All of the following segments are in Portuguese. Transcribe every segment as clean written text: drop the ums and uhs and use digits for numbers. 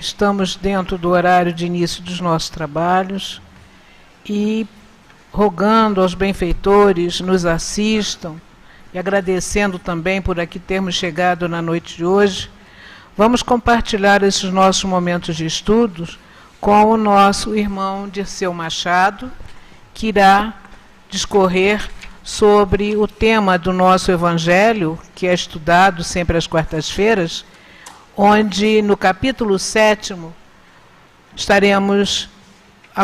Estamos dentro do horário de início dos nossos trabalhos e rogando aos benfeitores nos assistam e agradecendo também por aqui termos chegado na noite de hoje. Vamos compartilhar esses nossos momentos de estudos com o nosso irmão Dirceu Machado, que irá discorrer sobre o tema do nosso Evangelho, que é estudado sempre às quartas-feiras, onde no capítulo 7º estaremos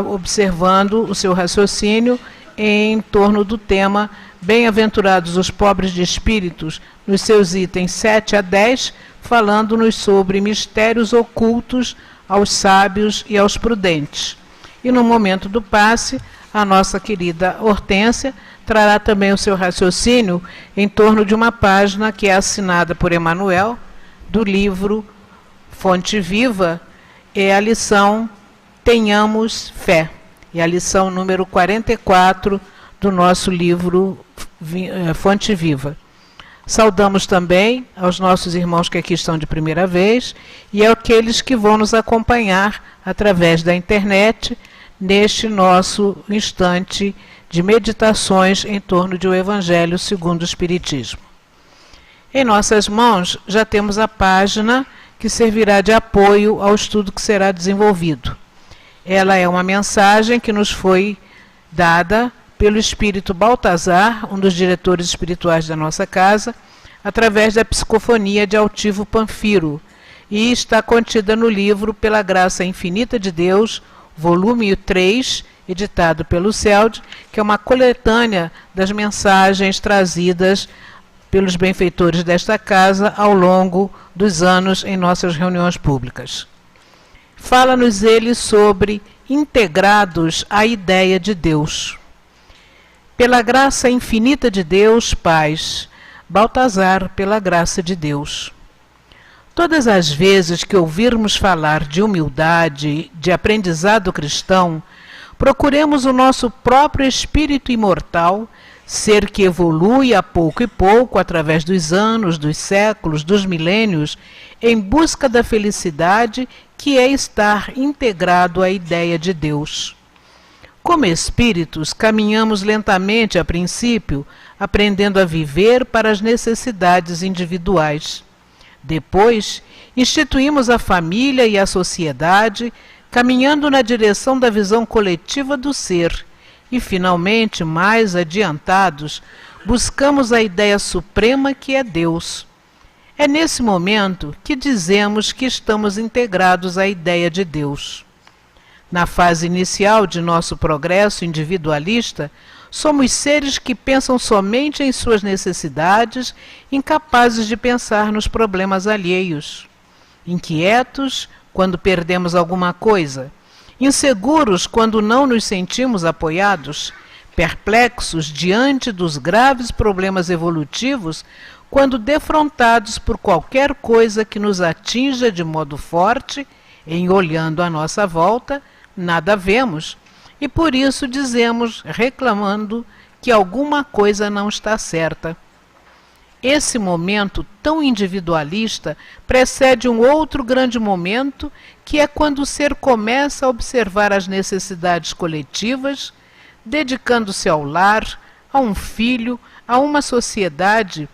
observando o seu raciocínio em torno do tema Bem-aventurados os pobres de espíritos, nos seus itens 7 a 10, falando-nos sobre mistérios ocultos aos sábios e aos prudentes. E no momento do passe, a nossa querida Hortência trará também o seu raciocínio em torno de uma página que é assinada por Emanuel, do livro Fonte Viva, é a lição Tenhamos Fé, e a lição número 44 do nosso livro Fonte Viva. Saudamos também aos nossos irmãos que aqui estão de primeira vez e àqueles que vão nos acompanhar através da internet neste nosso instante de meditações em torno do Evangelho segundo o Espiritismo. Em nossas mãos já temos a página que servirá de apoio ao estudo que será desenvolvido. Ela é uma mensagem que nos foi dada pelo espírito Baltazar, um dos diretores espirituais da nossa casa, através da psicofonia de Altivo Panfiro, e está contida no livro Pela Graça Infinita de Deus, volume 3, editado pelo CELD, que é uma coletânea das mensagens trazidas pelos benfeitores desta casa ao longo dos anos em nossas reuniões públicas. Fala-nos ele sobre integrados à ideia de Deus. Pela graça infinita de Deus, Paz, Baltazar, pela graça de Deus. Todas as vezes que ouvirmos falar de humildade, de aprendizado cristão, procuremos o nosso próprio espírito imortal, ser que evolui a pouco e pouco, através dos anos, dos séculos, dos milênios, em busca da felicidade que é estar integrado à ideia de Deus. Como espíritos, caminhamos lentamente a princípio, aprendendo a viver para as necessidades individuais. Depois, instituímos a família e a sociedade, caminhando na direção da visão coletiva do ser, e, finalmente, mais adiantados, buscamos a ideia suprema que é Deus. É nesse momento que dizemos que estamos integrados à ideia de Deus. Na fase inicial de nosso progresso individualista, somos seres que pensam somente em suas necessidades, incapazes de pensar nos problemas alheios. Inquietos quando perdemos alguma coisa, inseguros quando não nos sentimos apoiados, perplexos diante dos graves problemas evolutivos, quando defrontados por qualquer coisa que nos atinja de modo forte, em olhando à nossa volta, nada vemos, e por isso dizemos, reclamando, que alguma coisa não está certa. Esse momento tão individualista precede um outro grande momento, que é quando o ser começa a observar as necessidades coletivas, dedicando-se ao lar, a um filho, a uma sociedade,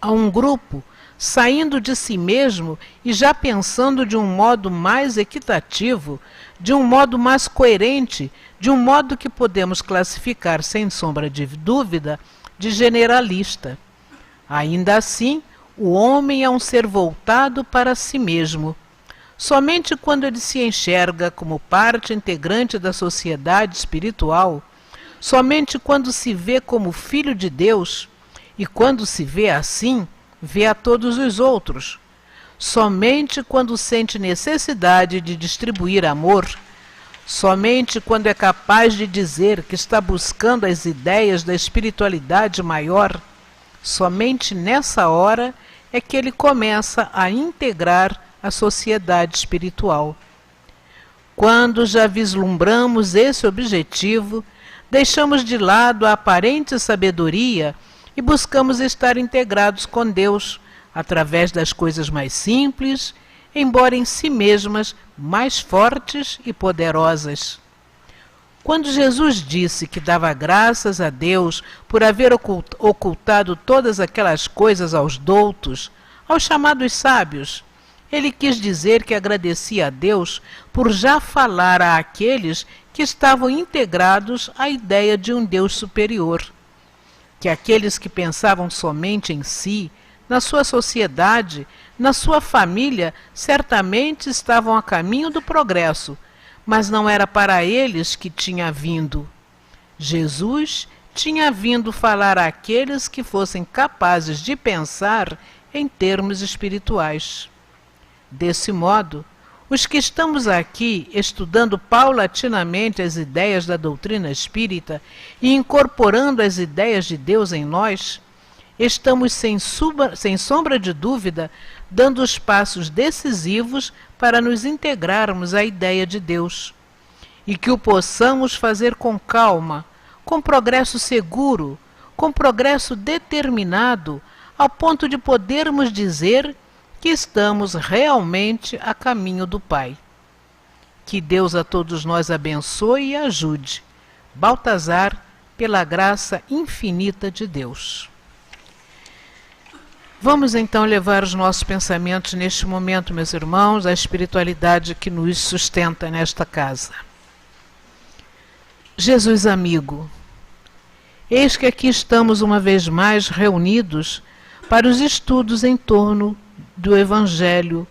a um grupo, saindo de si mesmo e já pensando de um modo mais equitativo, de um modo mais coerente, de um modo que podemos classificar, sem sombra de dúvida, de generalista. Ainda assim, o homem é um ser voltado para si mesmo. Somente quando ele se enxerga como parte integrante da sociedade espiritual, somente quando se vê como filho de Deus, e quando se vê assim, vê a todos os outros. Somente quando sente necessidade de distribuir amor, somente quando é capaz de dizer que está buscando as ideias da espiritualidade maior, somente nessa hora é que ele começa a integrar a sociedade espiritual. Quando já vislumbramos esse objetivo, deixamos de lado a aparente sabedoria e buscamos estar integrados com Deus, através das coisas mais simples, embora em si mesmas mais fortes e poderosas. Quando Jesus disse que dava graças a Deus por haver ocultado todas aquelas coisas aos doutos, aos chamados sábios, ele quis dizer que agradecia a Deus por já falar àqueles que estavam integrados à ideia de um Deus superior. Que aqueles que pensavam somente em si, na sua sociedade, na sua família, certamente estavam a caminho do progresso, mas não era para eles que tinha vindo. Jesus tinha vindo falar àqueles que fossem capazes de pensar em termos espirituais. Desse modo, os que estamos aqui estudando paulatinamente as ideias da doutrina espírita e incorporando as ideias de Deus em nós, estamos sem sombra de dúvida dando os passos decisivos para nos integrarmos à ideia de Deus, e que o possamos fazer com calma, com progresso seguro, com progresso determinado, ao ponto de podermos dizer que estamos realmente a caminho do Pai. Que Deus a todos nós abençoe e ajude. Baltazar, pela graça infinita de Deus. Vamos então levar os nossos pensamentos neste momento, meus irmãos, à espiritualidade que nos sustenta nesta casa. Jesus amigo, eis que aqui estamos uma vez mais reunidos para os estudos em torno do Evangelho,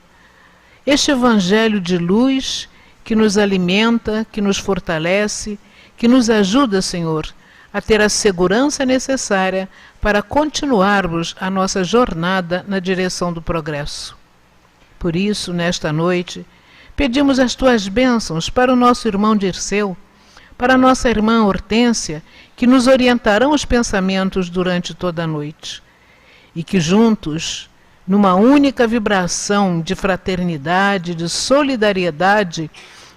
este Evangelho de luz que nos alimenta, que nos fortalece, que nos ajuda, Senhor, a ter a segurança necessária para continuarmos a nossa jornada na direção do progresso. Por isso, nesta noite, pedimos as Tuas bênçãos para o nosso irmão Dirceu, para a nossa irmã Hortência, que nos orientarão os pensamentos durante toda a noite, e que juntos, numa única vibração de fraternidade, de solidariedade,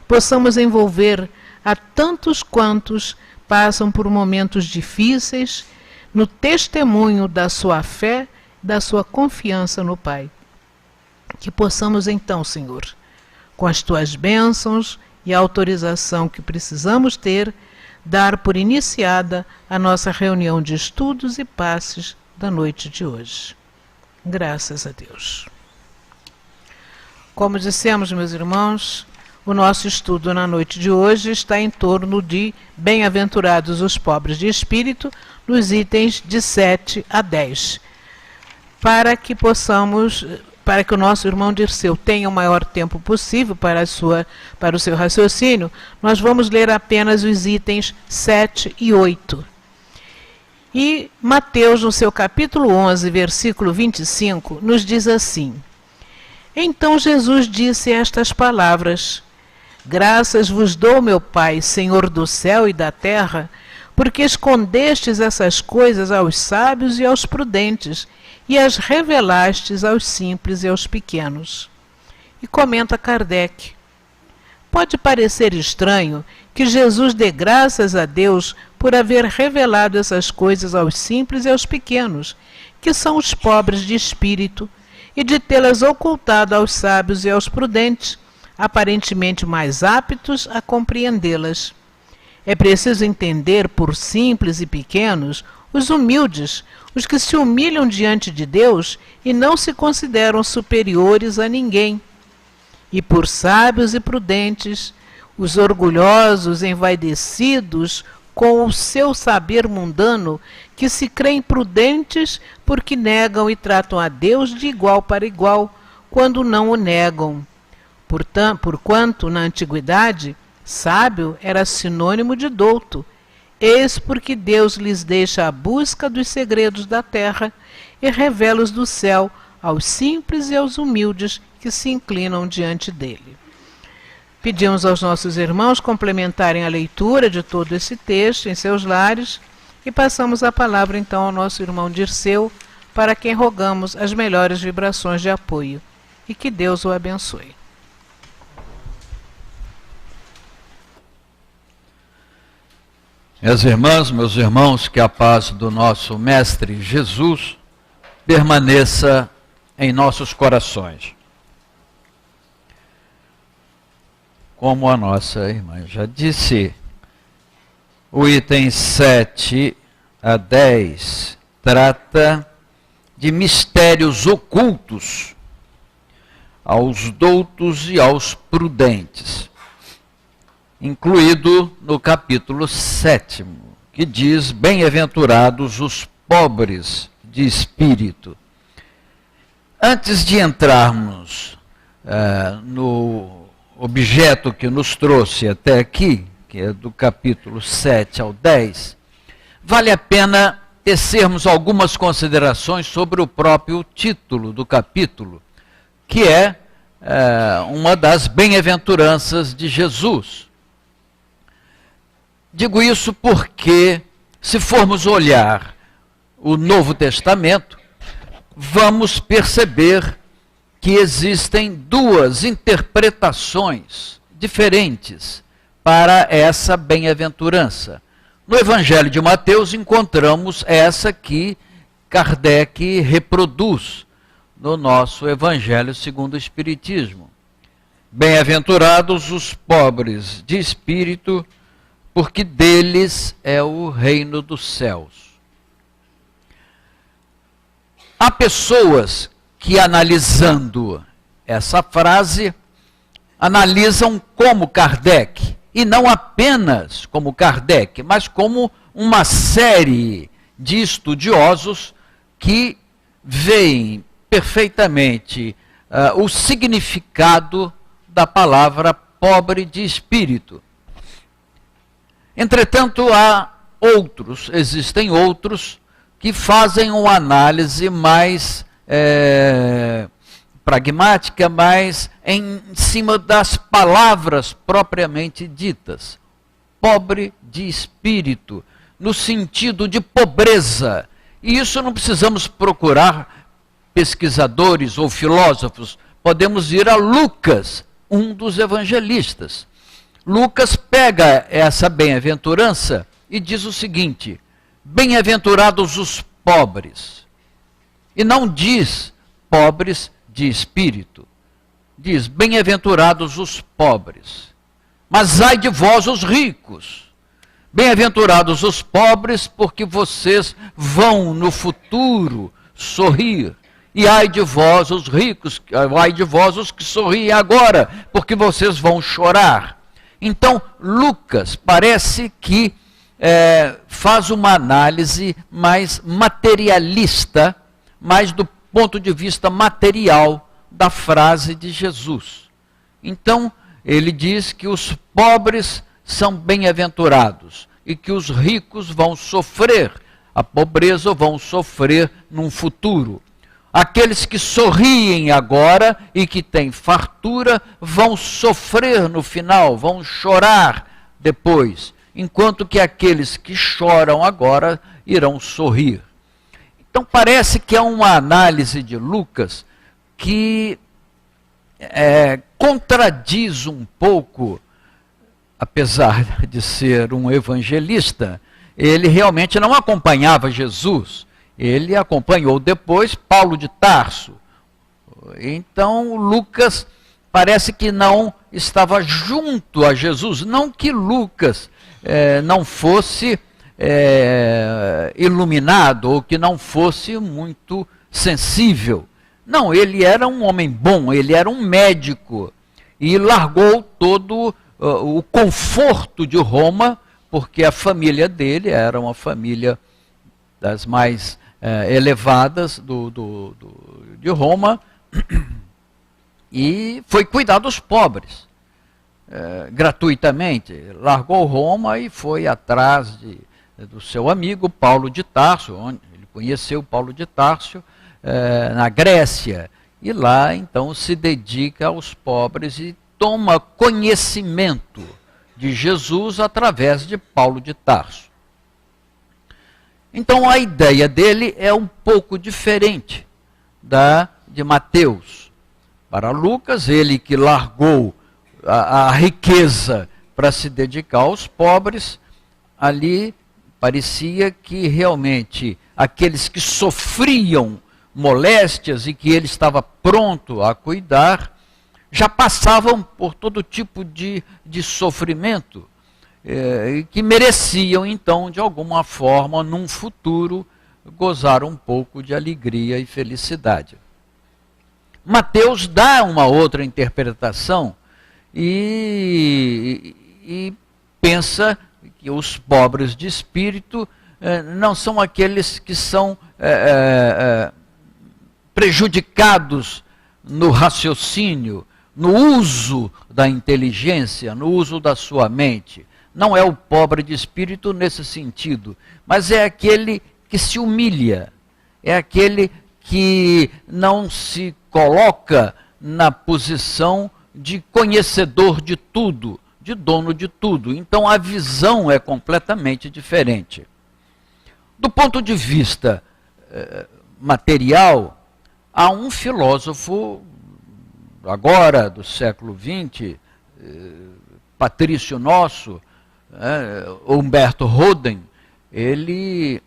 possamos envolver a tantos quantos passam por momentos difíceis no testemunho da sua fé, da sua confiança no Pai. Que possamos então, Senhor, com as Tuas bênçãos e a autorização que precisamos ter, dar por iniciada a nossa reunião de estudos e passes da noite de hoje. Graças a Deus. Como dissemos, meus irmãos, o nosso estudo na noite de hoje está em torno de Bem-aventurados os pobres de espírito, nos itens de 7 a 10. Para que o nosso irmão Dirceu tenha o maior tempo possível para o seu raciocínio, nós vamos ler apenas os itens 7 e 8. E Mateus, no seu capítulo 11, versículo 25, nos diz assim: Então Jesus disse estas palavras: Graças vos dou, meu Pai, Senhor do céu e da terra, porque escondestes essas coisas aos sábios e aos prudentes, e as revelastes aos simples e aos pequenos. E comenta Kardec: Pode parecer estranho que Jesus dê graças a Deus por haver revelado essas coisas aos simples e aos pequenos, que são os pobres de espírito, e de tê-las ocultado aos sábios e aos prudentes, aparentemente mais aptos a compreendê-las. É preciso entender por simples e pequenos os humildes, os que se humilham diante de Deus e não se consideram superiores a ninguém. E por sábios e prudentes, os orgulhosos, envaidecidos com o seu saber mundano, que se creem prudentes porque negam e tratam a Deus de igual para igual, quando não o negam. Porquanto, na antiguidade, sábio era sinônimo de douto, eis porque Deus lhes deixa a busca dos segredos da terra e revela-os do céu aos simples e aos humildes que se inclinam diante dele. Pedimos aos nossos irmãos complementarem a leitura de todo esse texto em seus lares e passamos a palavra então ao nosso irmão Dirceu, para quem rogamos as melhores vibrações de apoio, e que Deus o abençoe. Minhas irmãs, meus irmãos, que a paz do nosso Mestre Jesus permaneça em nossos corações. como a nossa irmã já disse, o item 7 a 10 trata de mistérios ocultos aos doutos e aos prudentes, incluído no capítulo 7, que diz: bem-aventurados os pobres de espírito. Antes de entrarmos no objeto que nos trouxe até aqui, que é do capítulo 7 ao 10, vale a pena tecermos algumas considerações sobre o próprio título do capítulo, que é uma das bem-aventuranças de Jesus. Digo isso porque, se formos olhar o Novo Testamento, vamos perceber que existem duas interpretações diferentes para essa bem-aventurança. No Evangelho de Mateus encontramos essa que Kardec reproduz no nosso Evangelho segundo o Espiritismo. Bem-aventurados os pobres de espírito, porque deles é o reino dos céus. Há pessoas que, analisando essa frase, analisam como Kardec, e não apenas como Kardec, mas como uma série de estudiosos que veem perfeitamente o significado da palavra pobre de espírito. Entretanto, existem outros que fazem uma análise mais pragmática, mais em cima das palavras propriamente ditas. Pobre de espírito, no sentido de pobreza. E isso não precisamos procurar pesquisadores ou filósofos. Podemos ir a Lucas, um dos evangelistas. Lucas pega essa bem-aventurança e diz o seguinte: bem-aventurados os pobres. E não diz pobres de espírito. Diz: bem-aventurados os pobres. Mas ai de vós os ricos. Bem-aventurados os pobres, porque vocês vão no futuro sorrir. E ai de vós os ricos, ai de vós os que sorriem agora, porque vocês vão chorar. Então, Lucas parece que faz uma análise mais materialista, mais do ponto de vista material da frase de Jesus. Então, ele diz que os pobres são bem-aventurados e que os ricos vão sofrer a pobreza ou vão sofrer num futuro. Aqueles que sorriem agora e que têm fartura vão sofrer no final, vão chorar depois, enquanto que aqueles que choram agora irão sorrir. Então parece que é uma análise de Lucas que contradiz um pouco, apesar de ser um evangelista, ele realmente não acompanhava Jesus. Ele acompanhou depois Paulo de Tarso. Então, Lucas parece que não estava junto a Jesus. Não que Lucas não fosse iluminado ou que não fosse muito sensível. Não, ele era um homem bom, ele era um médico. E largou todo o conforto de Roma, porque a família dele era uma família das mais elevadas de Roma, e foi cuidar dos pobres, gratuitamente. Largou Roma e foi atrás do seu amigo Paulo de Tarso, onde ele conheceu Paulo de Tarso, na Grécia, e lá então se dedica aos pobres e toma conhecimento de Jesus através de Paulo de Tarso. Então a ideia dele é um pouco diferente da de Mateus. Para Lucas, ele que largou a riqueza para se dedicar aos pobres, ali parecia que realmente aqueles que sofriam moléstias e que ele estava pronto a cuidar, já passavam por todo tipo de sofrimento, que mereciam, então, de alguma forma, num futuro, gozar um pouco de alegria e felicidade. Mateus dá uma outra interpretação e pensa que os pobres de espírito não são aqueles que são prejudicados no raciocínio, no uso da inteligência, no uso da sua mente. Não é o pobre de espírito nesse sentido, mas é aquele que se humilha, é aquele que não se coloca na posição de conhecedor de tudo, de dono de tudo. Então a visão é completamente diferente. Do ponto de vista material, há um filósofo, agora do século XX, patrício nosso, Humberto Roden. Ele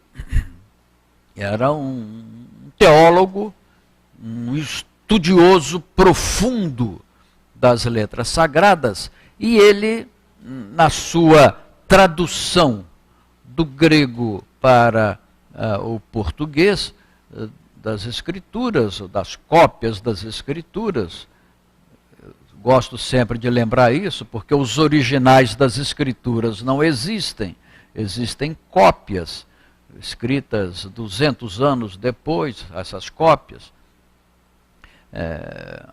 era um teólogo, um estudioso profundo das letras sagradas, e ele, na sua tradução do grego para o português, das escrituras, das cópias das escrituras, gosto sempre de lembrar isso, porque os originais das escrituras não existem, existem cópias, escritas 200 anos depois, essas cópias,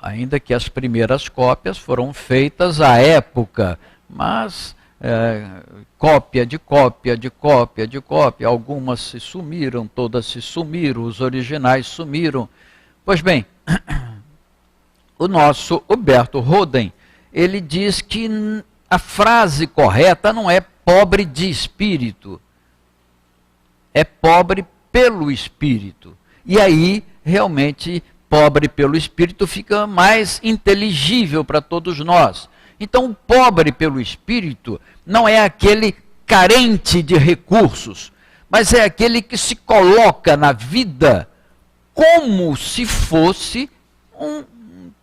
ainda que as primeiras cópias foram feitas à época, mas cópia de cópia de cópia de cópia, algumas se sumiram, todas se sumiram, os originais sumiram. Pois bem, o nosso Humberto Roden, ele diz que a frase correta não é pobre de espírito, é pobre pelo espírito. E aí, realmente, pobre pelo espírito fica mais inteligível para todos nós. Então, o pobre pelo espírito não é aquele carente de recursos, mas é aquele que se coloca na vida como se fosse um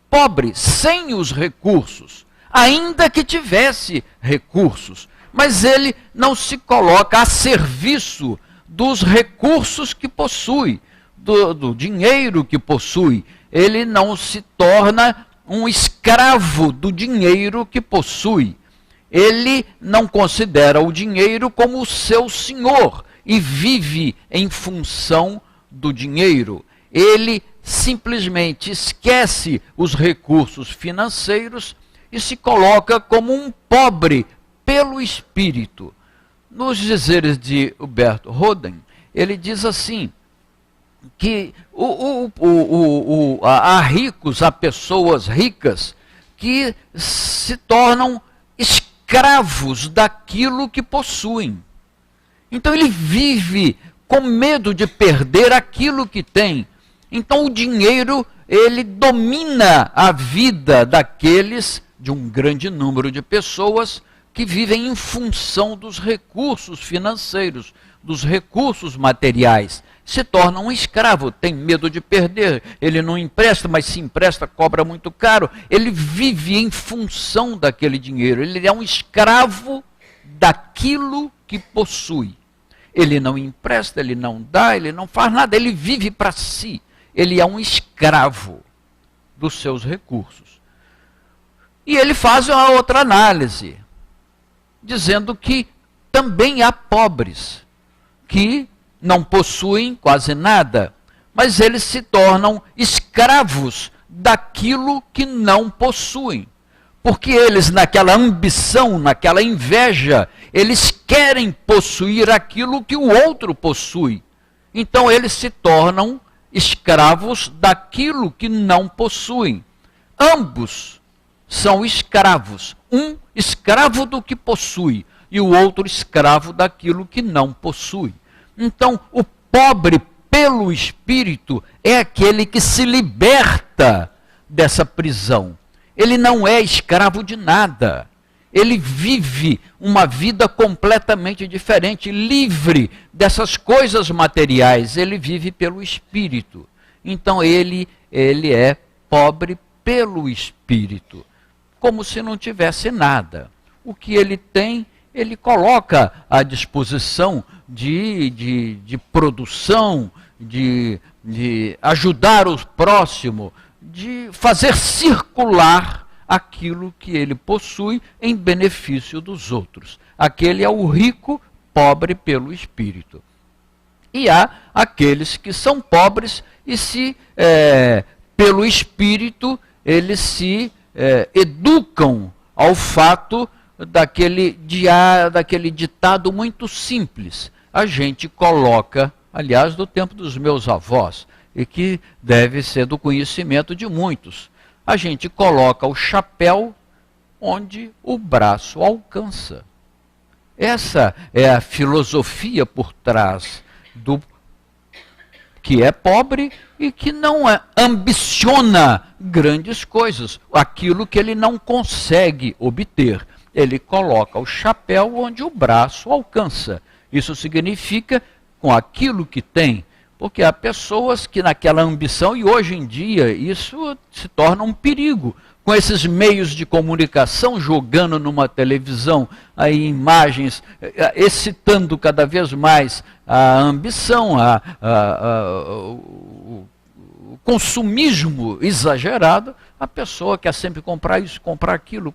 pobre, sem os recursos, ainda que tivesse recursos, mas ele não se coloca a serviço dos recursos que possui, do dinheiro que possui. Ele não se torna um escravo do dinheiro que possui. Ele não considera o dinheiro como o seu senhor e vive em função do dinheiro. Ele simplesmente esquece os recursos financeiros e se coloca como um pobre pelo espírito. Nos dizeres de Humberto Roden, ele diz assim, que há ricos, há pessoas ricas que se tornam escravos daquilo que possuem. Então ele vive com medo de perder aquilo que tem. Então o dinheiro, ele domina a vida daqueles, de um grande número de pessoas, que vivem em função dos recursos financeiros, dos recursos materiais. Se torna um escravo, tem medo de perder, ele não empresta, mas se empresta, cobra muito caro. Ele vive em função daquele dinheiro, ele é um escravo daquilo que possui. Ele não empresta, ele não dá, ele não faz nada, ele vive para si. Ele é um escravo dos seus recursos. E ele faz uma outra análise, dizendo que também há pobres que não possuem quase nada, mas eles se tornam escravos daquilo que não possuem. Porque eles, naquela ambição, naquela inveja, eles querem possuir aquilo que o outro possui. Então eles se tornam escravos daquilo que não possuem. Ambos são escravos. Um escravo do que possui e o outro escravo daquilo que não possui. Então, o pobre pelo espírito é aquele que se liberta dessa prisão. Ele não é escravo de nada. Ele vive uma vida completamente diferente, livre dessas coisas materiais. Ele vive pelo espírito. Então ele é pobre pelo Espírito, como se não tivesse nada. O que ele tem, ele coloca à disposição de produção, de ajudar o próximo, de fazer circular aquilo que ele possui em benefício dos outros. Aquele é o rico, pobre pelo Espírito. E há aqueles que são pobres e pelo Espírito, eles se educam ao fato daquele ditado muito simples. A gente coloca, aliás, do tempo dos meus avós, e que deve ser do conhecimento de muitos. A gente coloca o chapéu onde o braço alcança. Essa é a filosofia por trás do que é pobre e que não ambiciona grandes coisas, aquilo que ele não consegue obter. Ele coloca o chapéu onde o braço alcança. Isso significa com aquilo que tem, porque há pessoas que naquela ambição, e hoje em dia isso se torna um perigo, com esses meios de comunicação jogando numa televisão aí imagens, excitando cada vez mais a ambição, o consumismo exagerado. A pessoa quer sempre comprar isso, comprar aquilo,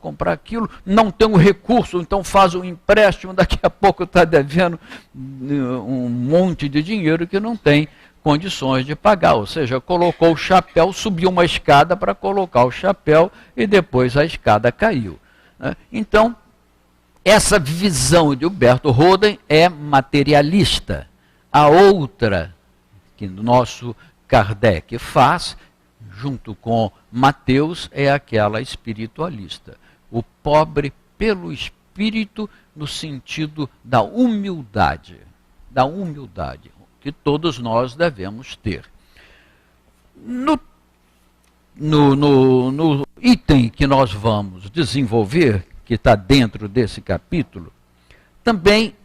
não tem um recurso, então faz um empréstimo, daqui a pouco está devendo um monte de dinheiro que não tem condições de pagar. Ou seja, colocou o chapéu, subiu uma escada para colocar o chapéu e depois a escada caiu. Então, essa visão de Huberto Roden é materialista. A outra que o nosso Kardec faz, junto com Mateus, é aquela espiritualista. O pobre pelo espírito, no sentido da humildade que todos nós devemos ter. No item que nós vamos desenvolver, que está dentro desse capítulo, também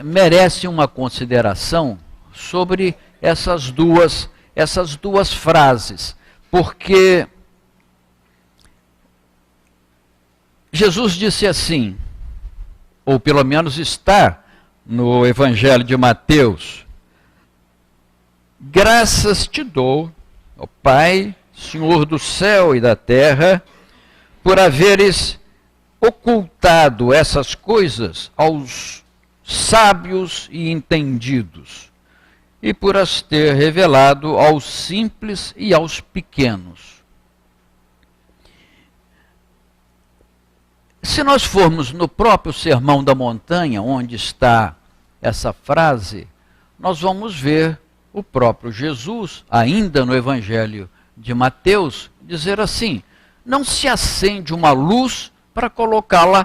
merece uma consideração sobre essas duas frases, porque Jesus disse assim, ou pelo menos está no Evangelho de Mateus: graças te dou, ó Pai, Senhor do céu e da terra, por haveres ocultado essas coisas aos sábios e entendidos, e por as ter revelado aos simples e aos pequenos. Se nós formos no próprio Sermão da Montanha, onde está essa frase, nós vamos ver o próprio Jesus, ainda no Evangelho de Mateus, dizer assim: não se acende uma luz para colocá-la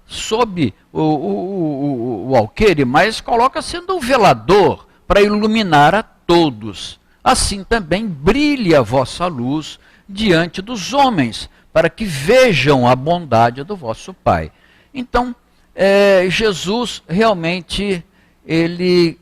sob o alqueire, mas coloca sendo um velador para iluminar a todos. Assim também brilhe a vossa luz diante dos homens, para que vejam a bondade do vosso Pai. Então, Jesus realmente, ele,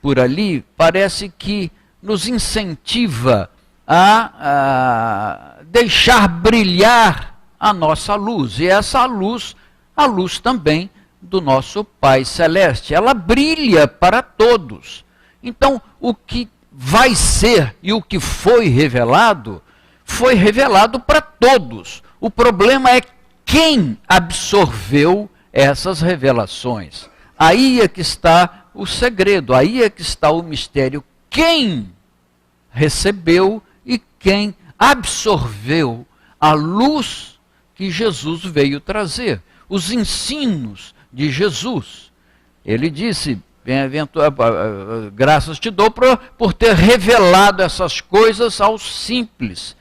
por ali, parece que nos incentiva a deixar brilhar a nossa luz. E essa luz, a luz também do nosso Pai Celeste, ela brilha para todos. Então, o que vai ser e o que foi revelado para todos. O problema é quem absorveu essas revelações. Aí é que está o segredo, aí é que está o mistério. Quem recebeu e quem absorveu a luz que Jesus veio trazer, os ensinos de Jesus. Ele disse: graças te dou por ter revelado essas coisas aos simples.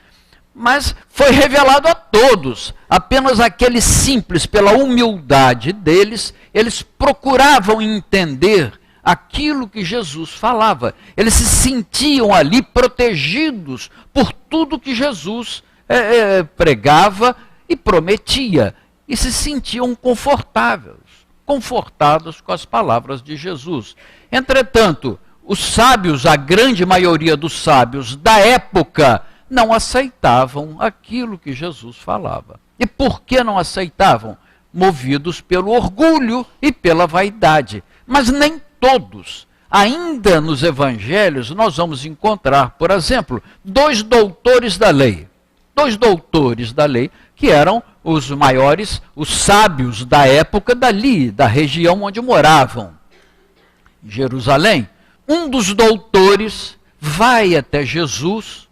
Mas foi revelado a todos. Apenas aqueles simples, pela humildade deles, eles procuravam entender aquilo que Jesus falava. Eles se sentiam ali protegidos por tudo que Jesus pregava e prometia. E se sentiam confortados com as palavras de Jesus. Entretanto, os sábios, a grande maioria dos sábios da época, não aceitavam aquilo que Jesus falava. E por que não aceitavam? Movidos pelo orgulho e pela vaidade. Mas nem todos. Ainda nos evangelhos nós vamos encontrar, por exemplo, 2 doutores da lei. 2 doutores da lei que eram os maiores, os sábios da época dali, da região onde moravam, Jerusalém. Um dos doutores vai até Jesus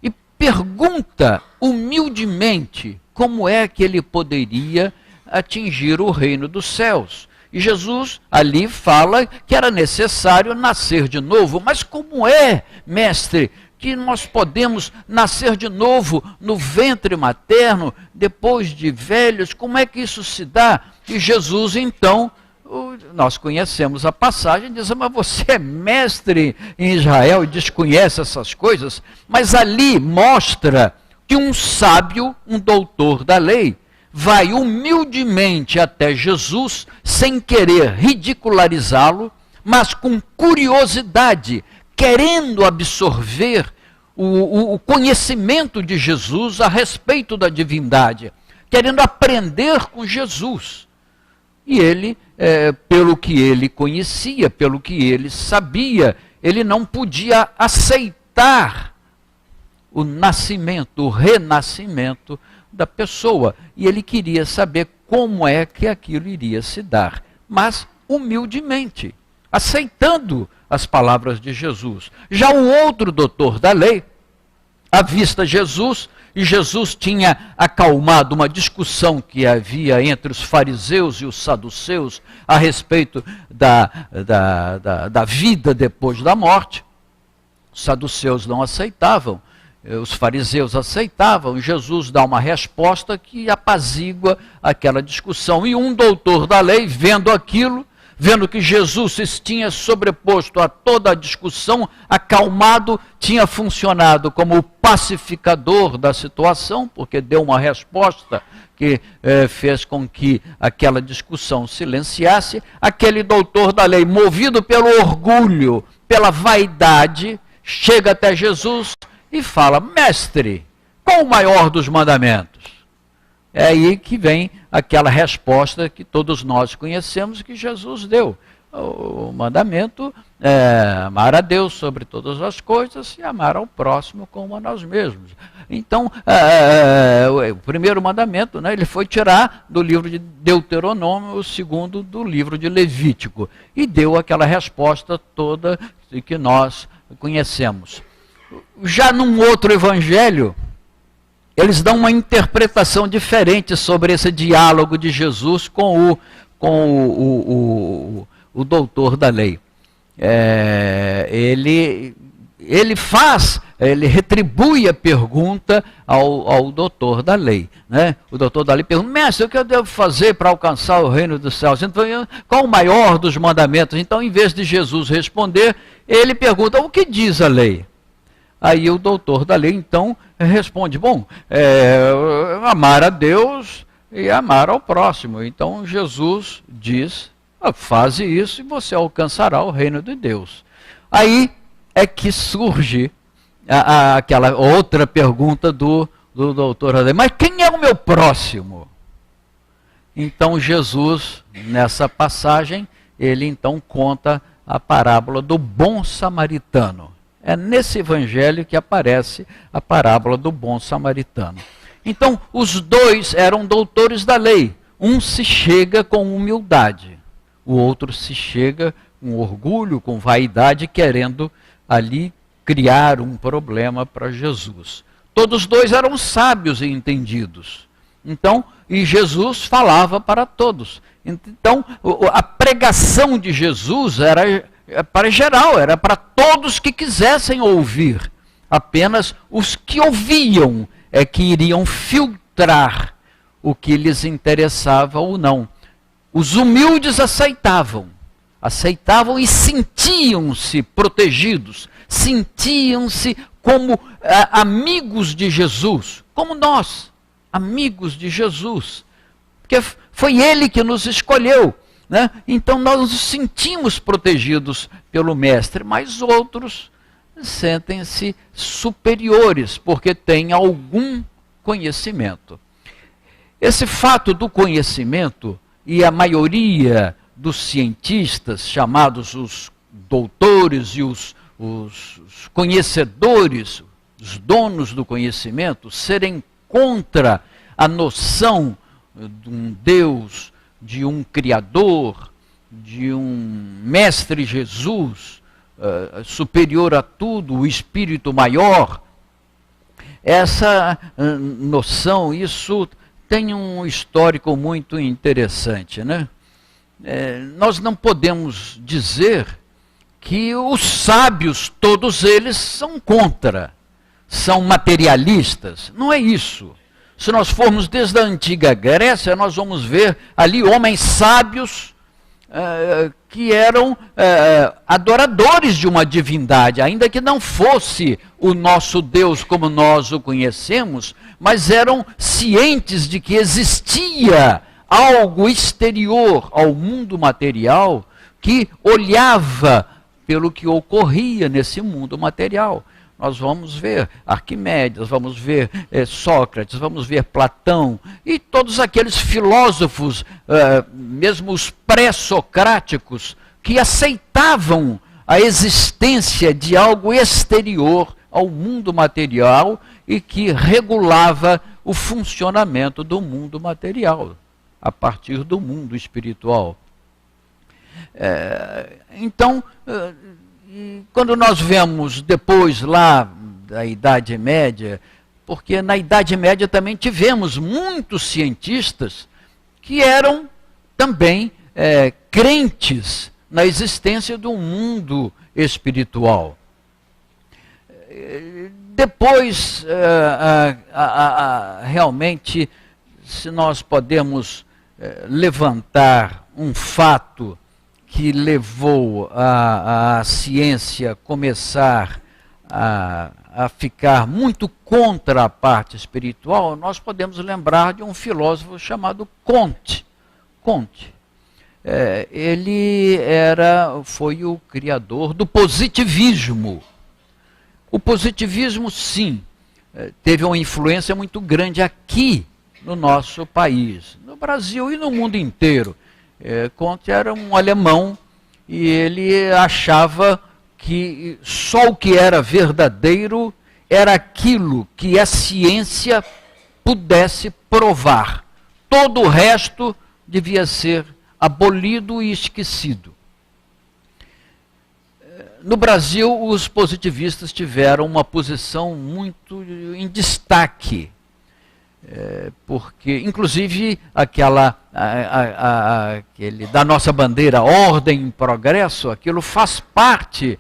e pergunta humildemente como é que ele poderia atingir o reino dos céus. E Jesus ali fala que era necessário nascer de novo. Mas como é, mestre, que nós podemos nascer de novo no ventre materno, depois de velhos? Como é que isso se dá? E Jesus, então, nós conhecemos a passagem, diz, mas você é mestre em Israel e desconhece essas coisas? Mas ali mostra que um sábio, um doutor da lei, vai humildemente até Jesus, sem querer ridicularizá-lo, mas com curiosidade, querendo absorver o conhecimento de Jesus a respeito da divindade, querendo aprender com Jesus. E ele, pelo que ele conhecia, pelo que ele sabia, ele não podia aceitar o nascimento, o renascimento da pessoa. E ele queria saber como é que aquilo iria se dar. Mas humildemente, aceitando as palavras de Jesus. Já o outro doutor da lei, avista Jesus, e Jesus tinha acalmado uma discussão que havia entre os fariseus e os saduceus a respeito da vida depois da morte. Os saduceus não aceitavam, os fariseus aceitavam. Jesus dá uma resposta que apazigua aquela discussão. E um doutor da lei, vendo aquilo, vendo que Jesus se tinha sobreposto a toda a discussão, acalmado, tinha funcionado como o pacificador da situação, porque deu uma resposta que fez com que aquela discussão silenciasse. Aquele doutor da lei, movido pelo orgulho, pela vaidade, chega até Jesus e fala, mestre, qual o maior dos mandamentos? É aí que vem aquela resposta que todos nós conhecemos que Jesus deu. O mandamento é amar a Deus sobre todas as coisas e amar ao próximo como a nós mesmos. Então, o primeiro mandamento, né, ele foi tirar do livro de Deuteronômio, o segundo do livro de Levítico, e deu aquela resposta toda que nós conhecemos. Já num outro evangelho, eles dão uma interpretação diferente sobre esse diálogo de Jesus com o doutor da lei. Ele retribui a pergunta ao doutor da lei. Né? O doutor da lei pergunta, mestre, o que eu devo fazer para alcançar o reino dos céus? Então, qual o maior dos mandamentos? Então, em vez de Jesus responder, ele pergunta, o que diz a lei? Aí o doutor da lei, então, responde, bom, amar a Deus e amar ao próximo. Então, Jesus diz, faze isso e você alcançará o reino de Deus. Aí é que surge aquela outra pergunta do doutor da lei, mas quem é o meu próximo? Então, Jesus, nessa passagem, ele então conta a parábola do bom samaritano. É nesse evangelho que aparece a parábola do bom samaritano. Então, os dois eram doutores da lei. Um se chega com humildade, o outro se chega com orgulho, com vaidade, querendo ali criar um problema para Jesus. Todos dois eram sábios e entendidos. Então, e Jesus falava para todos. Então, a pregação de Jesus era para geral, era para todos que quisessem ouvir. Apenas os que ouviam é que iriam filtrar o que lhes interessava ou não. Os humildes aceitavam e sentiam-se protegidos, sentiam-se como amigos de Jesus, como nós, amigos de Jesus, porque foi Ele que nos escolheu. Né? Então nós nos sentimos protegidos pelo Mestre, mas outros sentem-se superiores, porque têm algum conhecimento. Esse fato do conhecimento, e a maioria dos cientistas, chamados os doutores e os conhecedores, os donos do conhecimento, serem contra a noção de um Deus, de um Criador, de um Mestre Jesus, superior a tudo, o Espírito maior. Essa noção, isso tem um histórico muito interessante, né? Nós não podemos dizer que os sábios, todos eles, são contra, são materialistas. Não é isso. Se nós formos desde a antiga Grécia, nós vamos ver ali homens sábios que eram adoradores de uma divindade, ainda que não fosse o nosso Deus como nós o conhecemos, mas eram cientes de que existia algo exterior ao mundo material que olhava pelo que ocorria nesse mundo material. Nós vamos ver Arquimedes, vamos ver Sócrates, vamos ver Platão e todos aqueles filósofos, mesmo os pré-socráticos, que aceitavam a existência de algo exterior ao mundo material e que regulava o funcionamento do mundo material, a partir do mundo espiritual. Então, quando nós vemos depois lá da Idade Média, porque na Idade Média também tivemos muitos cientistas que eram também crentes na existência do mundo espiritual. Depois, realmente, se nós podemos levantar um fato que levou a ciência começar a ficar muito contra a parte espiritual, nós podemos lembrar de um filósofo chamado Comte. Ele foi o criador do positivismo. O positivismo, sim, teve uma influência muito grande aqui no nosso país, no Brasil e no mundo inteiro. Comte era um alemão e ele achava que só o que era verdadeiro era aquilo que a ciência pudesse provar. Todo o resto devia ser abolido e esquecido. No Brasil, os positivistas tiveram uma posição muito em destaque, porque, inclusive, aquele da nossa bandeira, ordem e progresso, aquilo faz parte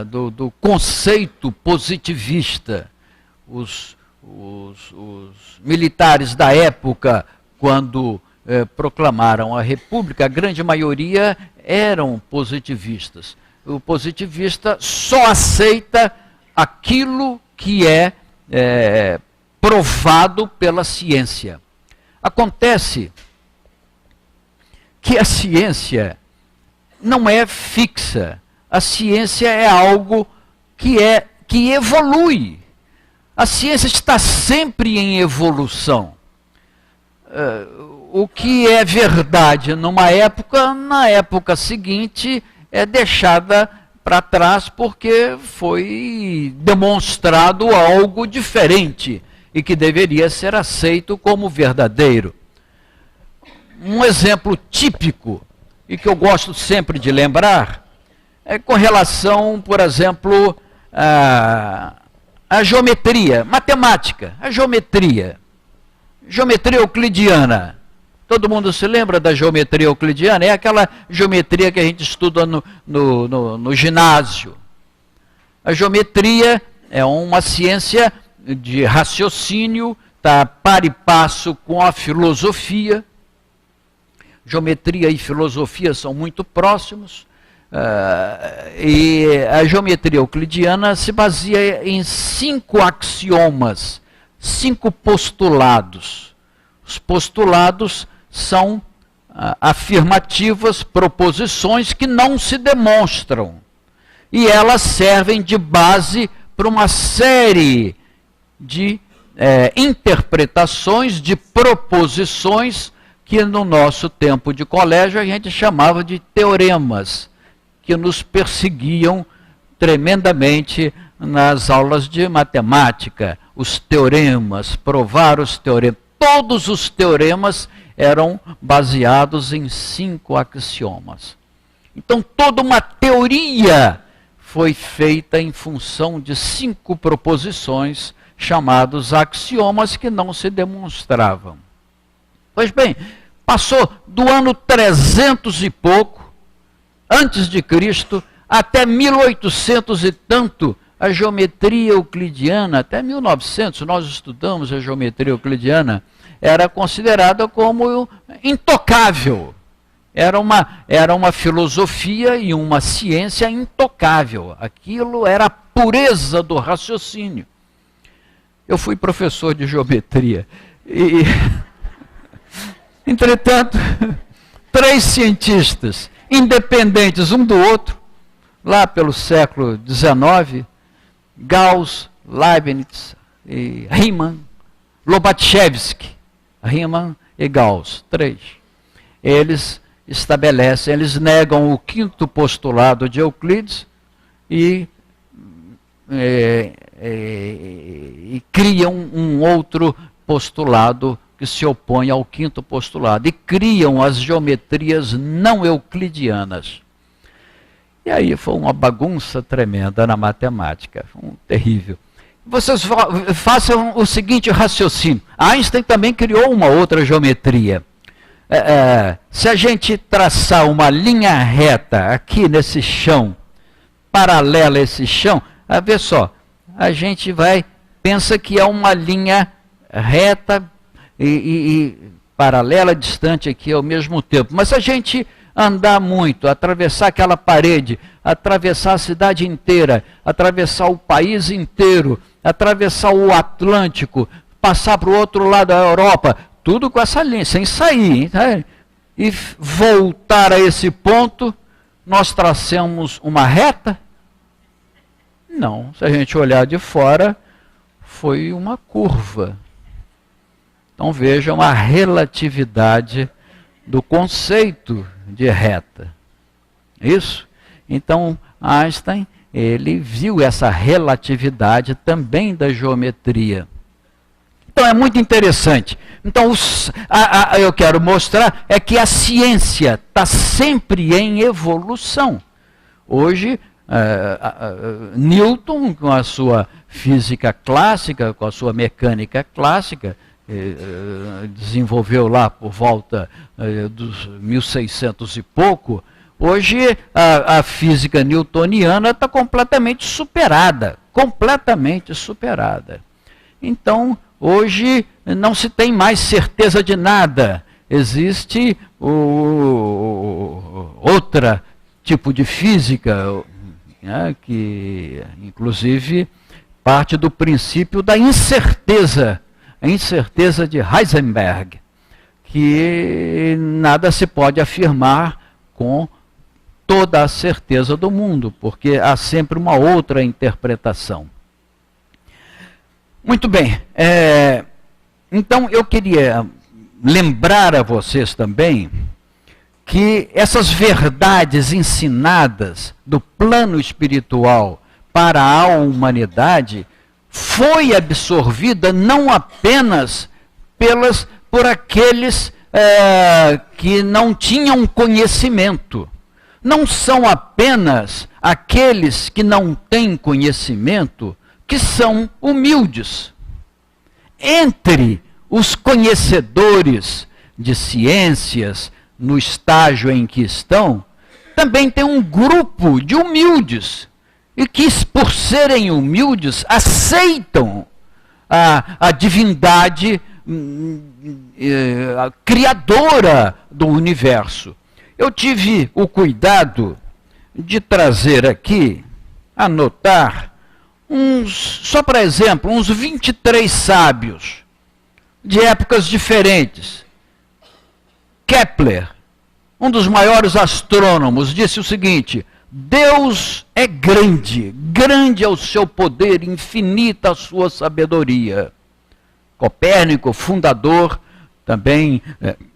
do conceito positivista. Os militares da época, quando proclamaram a República, a grande maioria eram positivistas. O positivista só aceita aquilo que é provado pela ciência. Acontece que a ciência não é fixa. A ciência é algo que evolui. A ciência está sempre em evolução. O que é verdade numa época, na época seguinte, é deixada para trás porque foi demonstrado algo diferente e que deveria ser aceito como verdadeiro. Um exemplo típico, e que eu gosto sempre de lembrar, é com relação, por exemplo, à geometria, matemática, a geometria euclidiana. Todo mundo se lembra da geometria euclidiana? É aquela geometria que a gente estuda no ginásio. A geometria é uma ciência de raciocínio, está par e passo com a filosofia. Geometria e filosofia são muito próximos. E a geometria euclidiana se baseia em 5 axiomas, 5 postulados. Os postulados são afirmativas, proposições que não se demonstram. e elas servem de base para uma série de interpretações, de proposições, que no nosso tempo de colégio a gente chamava de teoremas, que nos perseguiam tremendamente nas aulas de matemática. Os teoremas, provar os teoremas. Todos os teoremas eram baseados em 5 axiomas. Então toda uma teoria foi feita em função de 5 proposições, chamados axiomas, que não se demonstravam. Pois bem, passou do ano 300 e pouco, antes de Cristo, até 1800 e tanto, a geometria euclidiana, até 1900, nós estudamos a geometria euclidiana, era considerada como intocável. Era uma filosofia e uma ciência intocável. Aquilo era a pureza do raciocínio. Eu fui professor de geometria e, entretanto, 3 cientistas independentes um do outro, lá pelo século XIX, Gauss, Leibniz e Riemann, Lobachevsky, Riemann e Gauss, 3. Eles estabelecem, eles negam o 5º postulado de Euclides e criam um outro postulado que se opõe ao 5º postulado, e criam as geometrias não euclidianas. E aí foi uma bagunça tremenda na matemática, terrível. Vocês façam o seguinte raciocínio. Einstein também criou uma outra geometria. Se a gente traçar uma linha reta aqui nesse chão, paralela a esse chão, vê só, a gente pensa que é uma linha reta e paralela, distante aqui ao mesmo tempo. Mas se a gente andar muito, atravessar aquela parede, atravessar a cidade inteira, atravessar o país inteiro, atravessar o Atlântico, passar para o outro lado da Europa, tudo com essa linha, sem sair, tá? E voltar a esse ponto, nós traçamos uma reta? Não, se a gente olhar de fora, foi uma curva. Então vejam a relatividade do conceito de reta. Isso? Então Einstein, ele viu essa relatividade também da geometria. Então é muito interessante. Então eu quero mostrar que a ciência está sempre em evolução. Hoje, Newton, com a sua física clássica, com a sua mecânica clássica, desenvolveu lá por volta dos 1600 e pouco. Hoje a física newtoniana está completamente superada. Completamente superada. Então, hoje não se tem mais certeza de nada. Existe outro tipo de física, né, que inclusive parte do princípio da incerteza, a incerteza de Heisenberg, que nada se pode afirmar com toda a certeza do mundo, porque há sempre uma outra interpretação. Muito bem, então eu queria lembrar a vocês também que essas verdades ensinadas do plano espiritual para a humanidade foi absorvida não apenas por aqueles que não tinham conhecimento. Não são apenas aqueles que não têm conhecimento que são humildes. Entre os conhecedores de ciências, no estágio em que estão, também tem um grupo de humildes, e que, por serem humildes, aceitam a divindade criadora do universo. Eu tive o cuidado de trazer aqui, anotar, só para exemplo, uns 23 sábios, de épocas diferentes. Kepler, um dos maiores astrônomos, disse o seguinte: Deus é grande, grande é o seu poder, infinita a sua sabedoria. Copérnico, fundador, também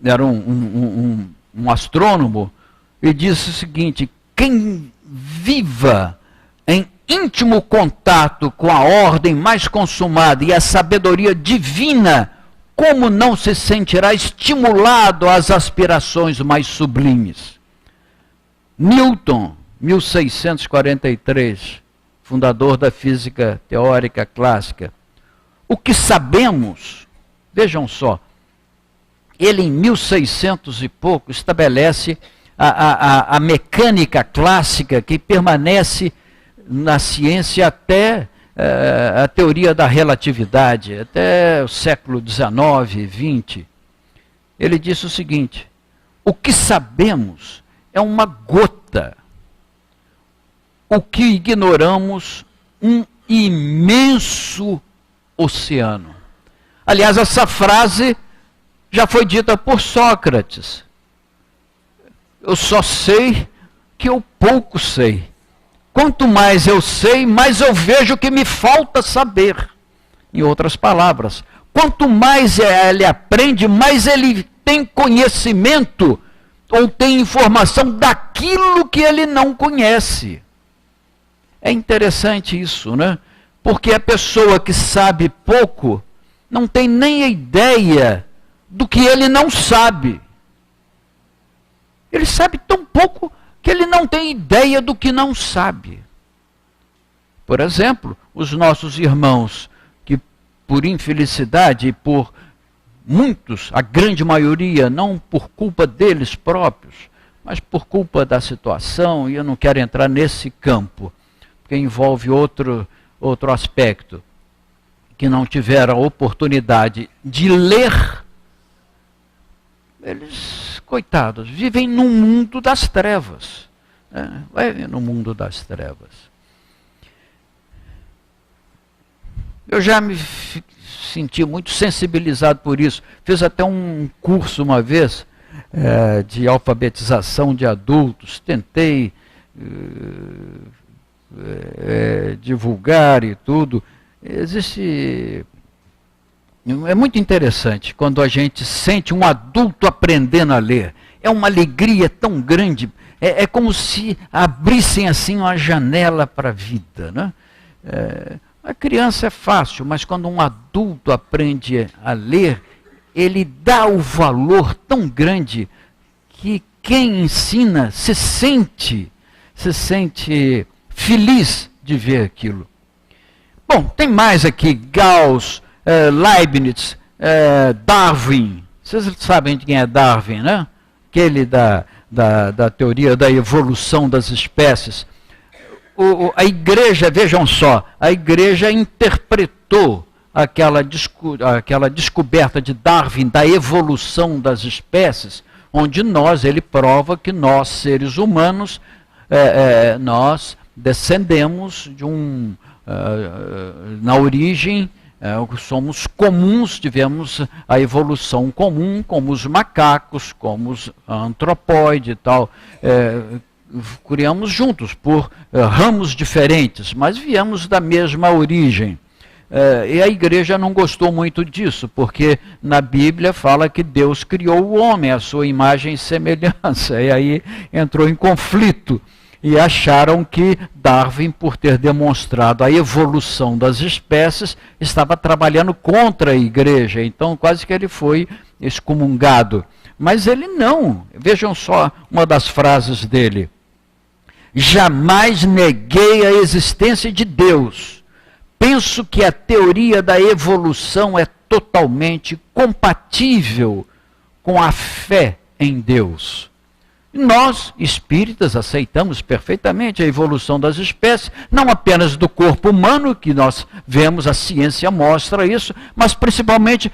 era um astrônomo, e disse o seguinte: quem viva em íntimo contato com a ordem mais consumada e a sabedoria divina, como não se sentirá estimulado às aspirações mais sublimes? Newton, 1643, fundador da física teórica clássica. O que sabemos, vejam só, ele em 1600 e pouco estabelece a mecânica clássica que permanece na ciência até a teoria da relatividade, até o século XIX e XX. Ele disse o seguinte: o que sabemos é uma gota, o que ignoramos, um imenso oceano. Aliás, essa frase já foi dita por Sócrates. Eu só sei que eu pouco sei. Quanto mais eu sei, mais eu vejo que me falta saber. Em outras palavras, quanto mais ele aprende, mais ele tem conhecimento ou tem informação daquilo que ele não conhece. É interessante isso, né? Porque a pessoa que sabe pouco não tem nem a ideia do que ele não sabe. Ele sabe tão pouco que ele não tem ideia do que não sabe. Por exemplo, os nossos irmãos que, por infelicidade e por muitos, a grande maioria, não por culpa deles próprios, mas por culpa da situação, e eu não quero entrar nesse campo, porque envolve outro aspecto, que não tiveram a oportunidade de ler, eles, coitados, vivem no mundo das trevas. Vai ver no mundo das trevas. Eu já me senti muito sensibilizado por isso. Fiz até um curso uma vez de alfabetização de adultos. Tentei divulgar e tudo. É muito interessante quando a gente sente um adulto aprendendo a ler. É uma alegria tão grande. É como se abrissem assim uma janela para a vida, né? A criança é fácil, mas quando um adulto aprende a ler, ele dá o valor tão grande que quem ensina se sente feliz de ver aquilo. Bom, tem mais aqui: Gauss, Leibniz, Darwin. Vocês sabem quem é Darwin, né? Aquele da teoria da evolução das espécies. A igreja, vejam só, a igreja interpretou aquela descoberta de Darwin da evolução das espécies, onde ele prova que nós, seres humanos, nós descendemos de na origem, somos comuns, tivemos a evolução comum, como os macacos, como os antropóides e tal. Criamos juntos por ramos diferentes, mas viemos da mesma origem. E a igreja não gostou muito disso, porque na Bíblia fala que Deus criou o homem à sua imagem e semelhança, e aí entrou em conflito. E acharam que Darwin, por ter demonstrado a evolução das espécies, estava trabalhando contra a igreja, então quase que ele foi excomungado. Mas ele não. Vejam só uma das frases dele: jamais neguei a existência de Deus. Penso que a teoria da evolução é totalmente compatível com a fé em Deus. Nós, espíritas, aceitamos perfeitamente a evolução das espécies, não apenas do corpo humano, que nós vemos, a ciência mostra isso, mas principalmente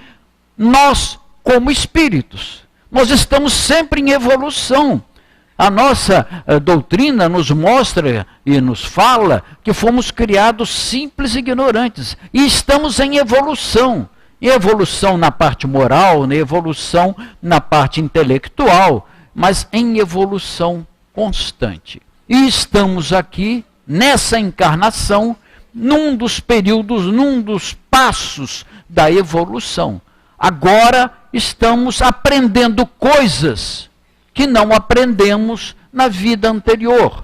nós, como espíritos. Nós estamos sempre em evolução. A nossa doutrina nos mostra e nos fala que fomos criados simples e ignorantes, e estamos em evolução. Em evolução na parte moral, na evolução na parte intelectual, mas em evolução constante. E estamos aqui, nessa encarnação, num dos períodos, num dos passos da evolução. Agora estamos aprendendo coisas que não aprendemos na vida anterior.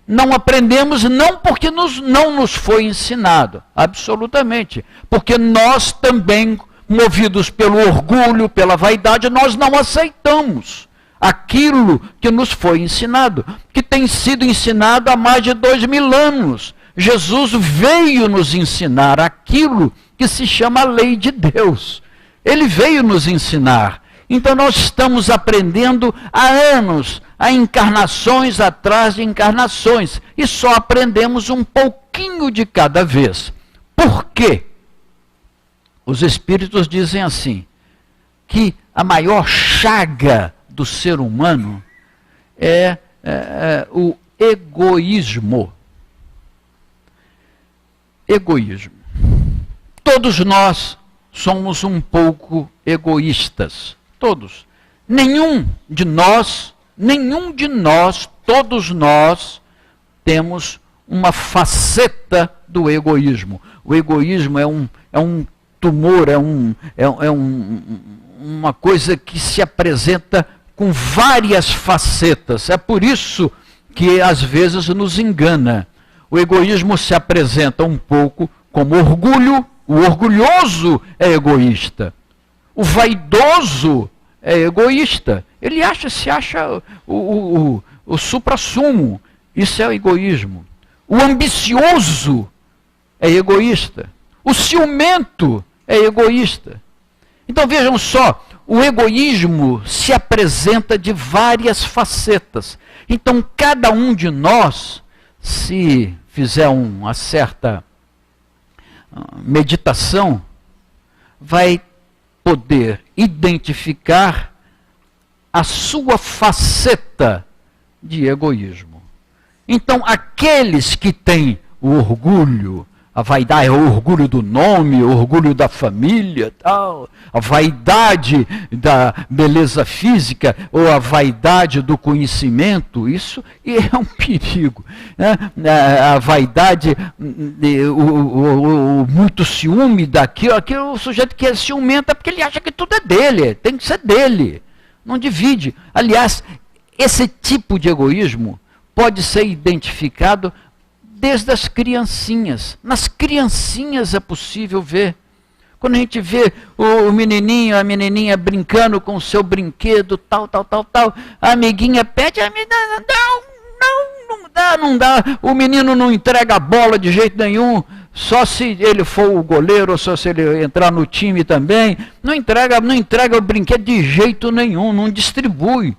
Não aprendemos não porque não nos foi ensinado, absolutamente. Porque nós também, movidos pelo orgulho, pela vaidade, nós não aceitamos aquilo que nos foi ensinado, que tem sido ensinado há mais de 2000 anos. Jesus veio nos ensinar aquilo que se chama a lei de Deus. Ele veio nos ensinar. Então nós estamos aprendendo há anos, há encarnações atrás de encarnações, e só aprendemos um pouquinho de cada vez. Por quê? Os espíritos dizem assim, que a maior chaga do ser humano é o egoísmo. Egoísmo. Todos nós somos um pouco egoístas. Todos. Nenhum de nós, todos nós temos uma faceta do egoísmo. O egoísmo é um tumor, uma coisa que se apresenta com várias facetas. É por isso que às vezes nos engana. O egoísmo se apresenta um pouco como orgulho. O orgulhoso é egoísta. O vaidoso é egoísta. Ele se acha o suprassumo. Isso é o egoísmo. O ambicioso é egoísta. O ciumento é egoísta. Então vejam só, o egoísmo se apresenta de várias facetas. Então cada um de nós, se fizer uma certa meditação, vai poder identificar a sua faceta de egoísmo. Então, aqueles que têm o orgulho, a vaidade, o orgulho do nome, o orgulho da família, tal, a vaidade da beleza física ou a vaidade do conhecimento, isso é um perigo. Né? A vaidade, o muito ciúme daquilo, o sujeito que é ciumento é porque ele acha que tudo é dele, tem que ser dele, não divide. Aliás, esse tipo de egoísmo pode ser identificado desde as criancinhas. Nas criancinhas é possível ver. Quando a gente vê o menininho, a menininha brincando com o seu brinquedo, tal, a amiguinha pede, a menina, não dá. O menino não entrega a bola de jeito nenhum, só se ele for o goleiro, ou só se ele entrar no time também. Não entrega o brinquedo de jeito nenhum, não distribui.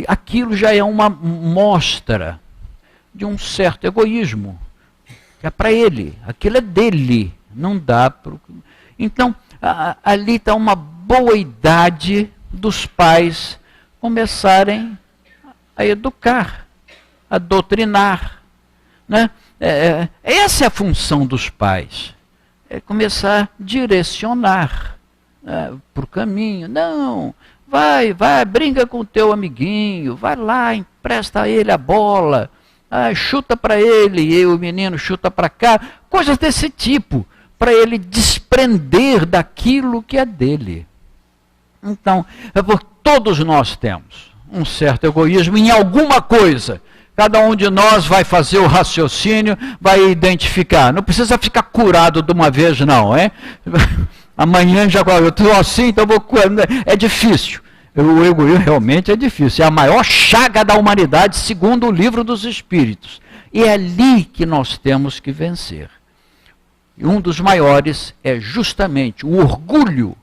Aquilo já é uma mostra de um certo egoísmo. É para ele, aquilo é dele, não dá para... Então, ali está uma boa idade dos pais começarem a educar, a doutrinar. Né? Essa é a função dos pais, é começar a direcionar para o caminho. Não, vai, brinca com o teu amiguinho, vai lá, empresta a ele a bola, chuta para ele, e o menino chuta para cá, coisas desse tipo, para ele desprender daquilo que é dele. Então, porque todos nós temos um certo egoísmo em alguma coisa. Cada um de nós vai fazer o raciocínio, vai identificar. Não precisa ficar curado de uma vez, não, é? Amanhã já, eu estou assim, então vou curar. É difícil. O egoísmo realmente é difícil. É a maior chaga da humanidade, segundo o Livro dos Espíritos. E é ali que nós temos que vencer. E um dos maiores é justamente o orgulho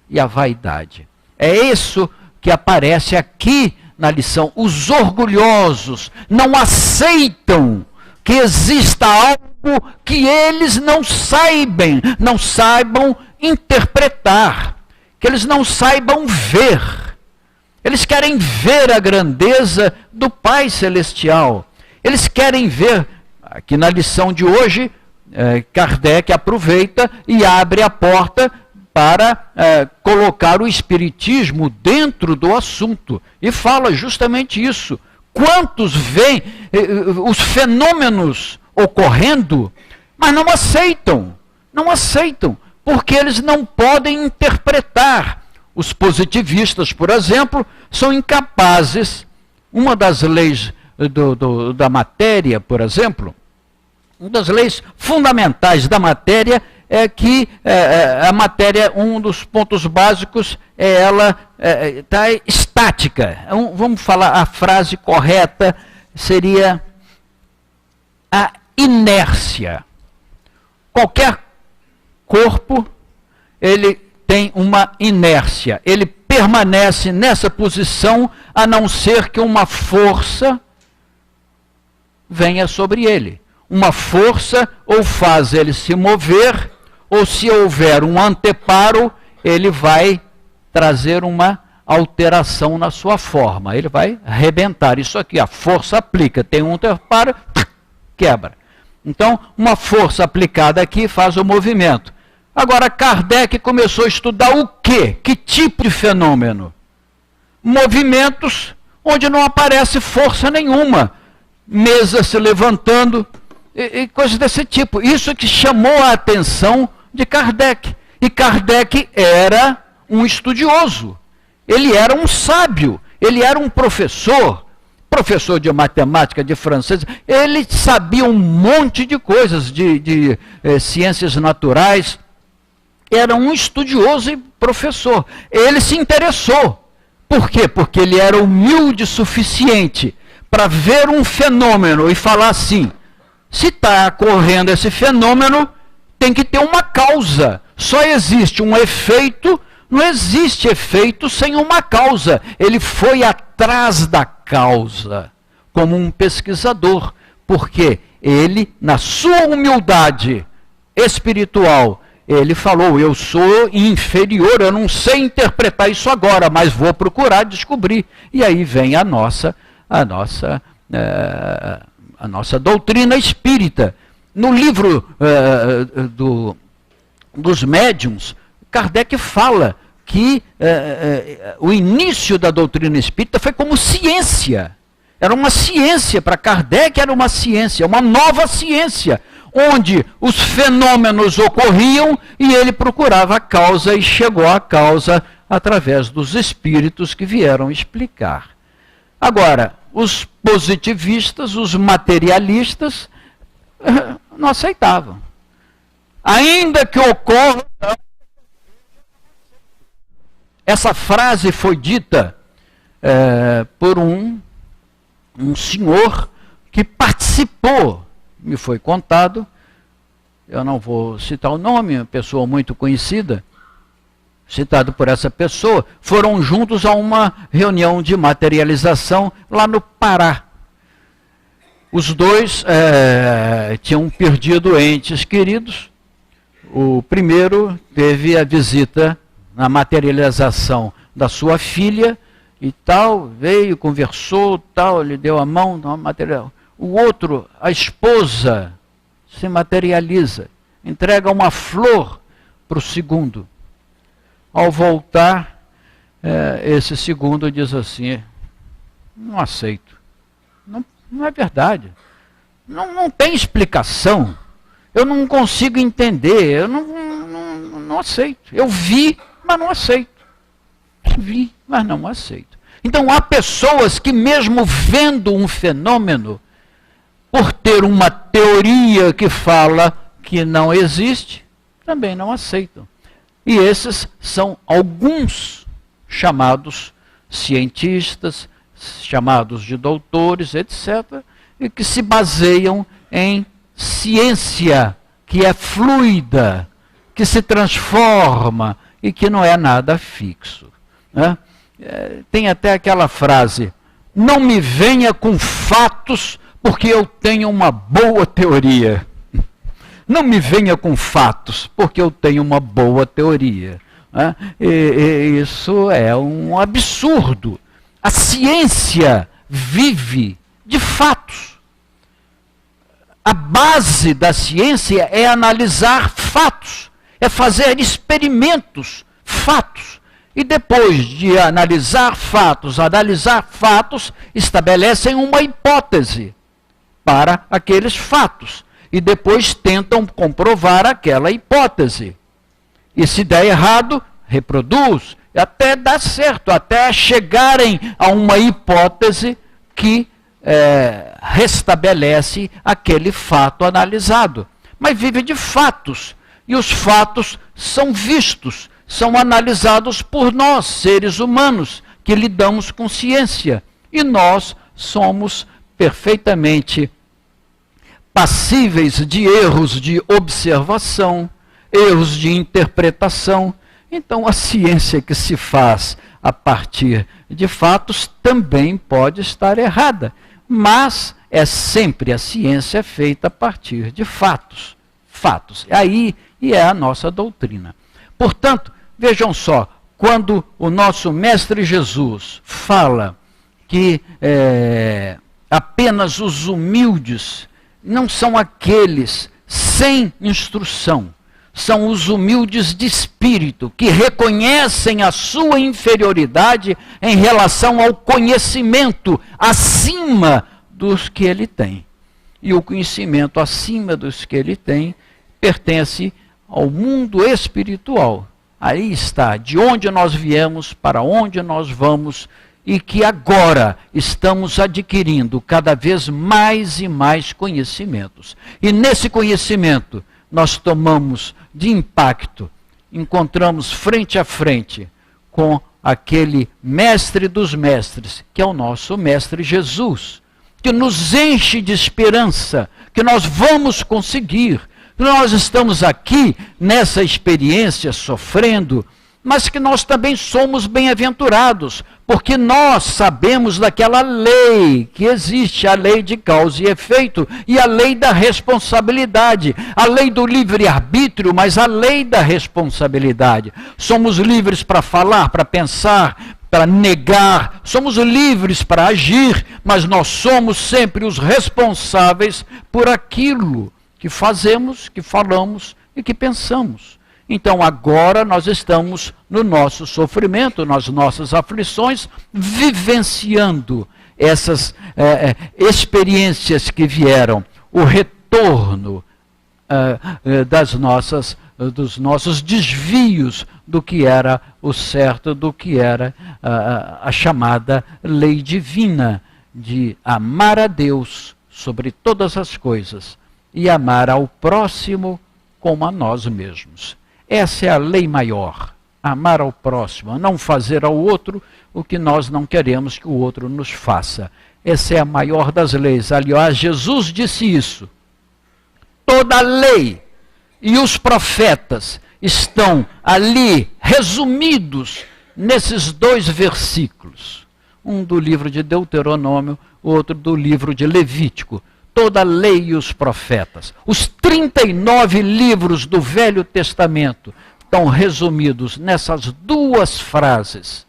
e a vaidade. É isso que aparece aqui na lição. Os orgulhosos não aceitam que exista algo que eles não saibam interpretar, que eles não saibam ver. Eles querem ver a grandeza do Pai Celestial. Eles querem ver, aqui na lição de hoje, Kardec aproveita e abre a porta para colocar o Espiritismo dentro do assunto. E fala justamente isso. quantos veem os fenômenos ocorrendo, mas não aceitam, porque eles não podem interpretar. Os positivistas, por exemplo, são incapazes. Uma das leis da matéria, por exemplo, uma das leis fundamentais da matéria é que a matéria, um dos pontos básicos, ela está estática. Vamos falar, a frase correta seria a inércia. Qualquer corpo, ele tem uma inércia. Ele permanece nessa posição, a não ser que uma força venha sobre ele. Uma força ou faz ele se mover, ou se houver um anteparo, ele vai trazer uma alteração na sua forma. Ele vai arrebentar. Isso aqui, a força aplica. Tem um anteparo, quebra. Então, uma força aplicada aqui faz o movimento. Agora, Kardec começou a estudar o quê? Que tipo de fenômeno? Movimentos onde não aparece força nenhuma. Mesa se levantando e coisas desse tipo. Isso que chamou a atenção de Kardec. E Kardec era um estudioso. Ele era um sábio. Ele era um professor de matemática, de francês. Ele sabia um monte de coisas, de ciências naturais. Era um estudioso e professor. Ele se interessou. Por quê? Porque ele era humilde o suficiente para ver um fenômeno e falar assim: se está ocorrendo esse fenômeno, tem que ter uma causa. Só existe um efeito, não existe efeito sem uma causa. Ele foi atrás da causa, como um pesquisador, porque ele, na sua humildade espiritual, ele falou: eu sou inferior, eu não sei interpretar isso agora, mas vou procurar descobrir. E aí vem a nossa doutrina espírita. No livro dos médiuns, Kardec fala que o início da doutrina espírita foi como ciência. Era uma ciência, para Kardec era uma ciência, uma nova ciência, onde os fenômenos ocorriam e ele procurava a causa e chegou à causa através dos espíritos que vieram explicar. Agora, os positivistas, os materialistas, não aceitavam. Ainda que ocorra... Essa frase foi dita por um senhor que participou, me foi contado, eu não vou citar o nome, uma pessoa muito conhecida, citado por essa pessoa, foram juntos a uma reunião de materialização lá no Pará. Os dois tinham perdido entes queridos. O primeiro teve a visita na materialização da sua filha e tal, veio, conversou, tal, lhe deu a mão, material. O outro, a esposa, se materializa, entrega uma flor para o segundo. Ao voltar, esse segundo diz assim: não aceito. Não é verdade. Não tem explicação. Eu não consigo entender. Eu não aceito. Eu vi, mas não aceito. Vi, mas não aceito. Então há pessoas que, mesmo vendo um fenômeno, por ter uma teoria que fala que não existe, também não aceitam. E esses são alguns chamados cientistas, chamados de doutores, etc., e que se baseiam em ciência que é fluida, que se transforma e que não é nada fixo. Né? Tem até aquela frase: não me venha com fatos porque eu tenho uma boa teoria. Não me venha com fatos, porque eu tenho uma boa teoria. Né? E isso é um absurdo. A ciência vive de fatos. A base da ciência é analisar fatos, é fazer experimentos, fatos. e depois de analisar fatos, estabelecem uma hipótese para aqueles fatos e depois tentam comprovar aquela hipótese. E se der errado, reproduz, até dar certo, até chegarem a uma hipótese que restabelece aquele fato analisado. Mas vive de fatos, e os fatos são vistos, são analisados por nós, seres humanos, que lidamos com ciência. E nós somos perfeitamente passíveis de erros de observação, erros de interpretação. Então, a ciência que se faz a partir de fatos também pode estar errada, mas é sempre a ciência feita a partir de fatos. Fatos. Aí e é a nossa doutrina. Portanto, vejam só, quando o nosso Mestre Jesus fala que apenas os humildes não são aqueles sem instrução, são os humildes de espírito, que reconhecem a sua inferioridade em relação ao conhecimento acima dos que ele tem. E o conhecimento acima dos que ele tem pertence ao mundo espiritual. Aí está, de onde nós viemos, para onde nós vamos, e que agora estamos adquirindo cada vez mais e mais conhecimentos. E nesse conhecimento nós tomamos de impacto, encontramos frente a frente com aquele mestre dos mestres, que é o nosso Mestre Jesus, que nos enche de esperança, que nós vamos conseguir. Nós estamos aqui nessa experiência sofrendo, mas que nós também somos bem-aventurados, porque nós sabemos daquela lei que existe, a lei de causa e efeito, e a lei da responsabilidade, a lei do livre-arbítrio, mas a lei da responsabilidade. Somos livres para falar, para pensar, para negar, somos livres para agir, mas nós somos sempre os responsáveis por aquilo que fazemos, que falamos e que pensamos. Então agora nós estamos no nosso sofrimento, nas nossas aflições, vivenciando essas experiências que vieram, o retorno dos nossos desvios do que era o certo, do que era a chamada lei divina de amar a Deus sobre todas as coisas e amar ao próximo como a nós mesmos. Essa é a lei maior, amar ao próximo, não fazer ao outro o que nós não queremos que o outro nos faça. Essa é a maior das leis. Aliás, Jesus disse isso. Toda a lei e os profetas estão ali resumidos nesses 2 versículos. Um do livro de Deuteronômio, outro do livro de Levítico. Toda a lei e os profetas. Os 39 livros do Velho Testamento estão resumidos nessas 2 frases.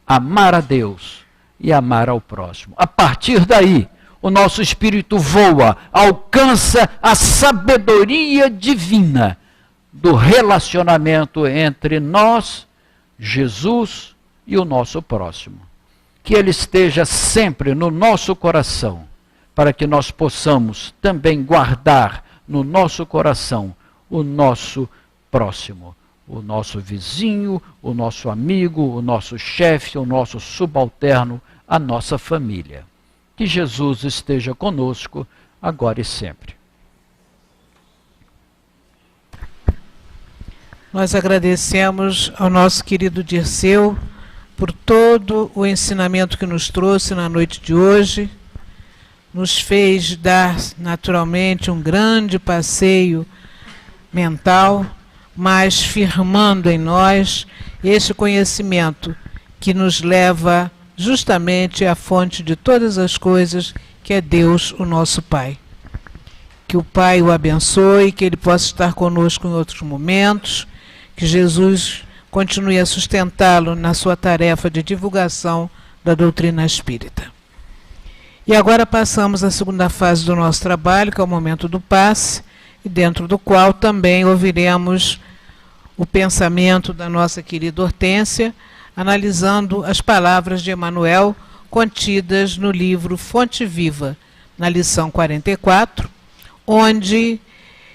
Amar a Deus e amar ao próximo. A partir daí, o nosso espírito voa, alcança a sabedoria divina do relacionamento entre nós, Jesus e o nosso próximo. Que ele esteja sempre no nosso coração, para que nós possamos também guardar no nosso coração o nosso próximo, o nosso vizinho, o nosso amigo, o nosso chefe, o nosso subalterno, a nossa família. Que Jesus esteja conosco agora e sempre. Nós agradecemos ao nosso querido Dirceu por todo o ensinamento que nos trouxe na noite de hoje. Nos fez dar naturalmente um grande passeio mental, mas firmando em nós esse conhecimento que nos leva justamente à fonte de todas as coisas, que é Deus, o nosso Pai. Que o Pai o abençoe, que ele possa estar conosco em outros momentos, que Jesus continue a sustentá-lo na sua tarefa de divulgação da doutrina espírita. E agora passamos à segunda fase do nosso trabalho, que é o momento do passe, e dentro do qual também ouviremos o pensamento da nossa querida Hortência analisando as palavras de Emmanuel contidas no livro Fonte Viva, na lição 44, onde,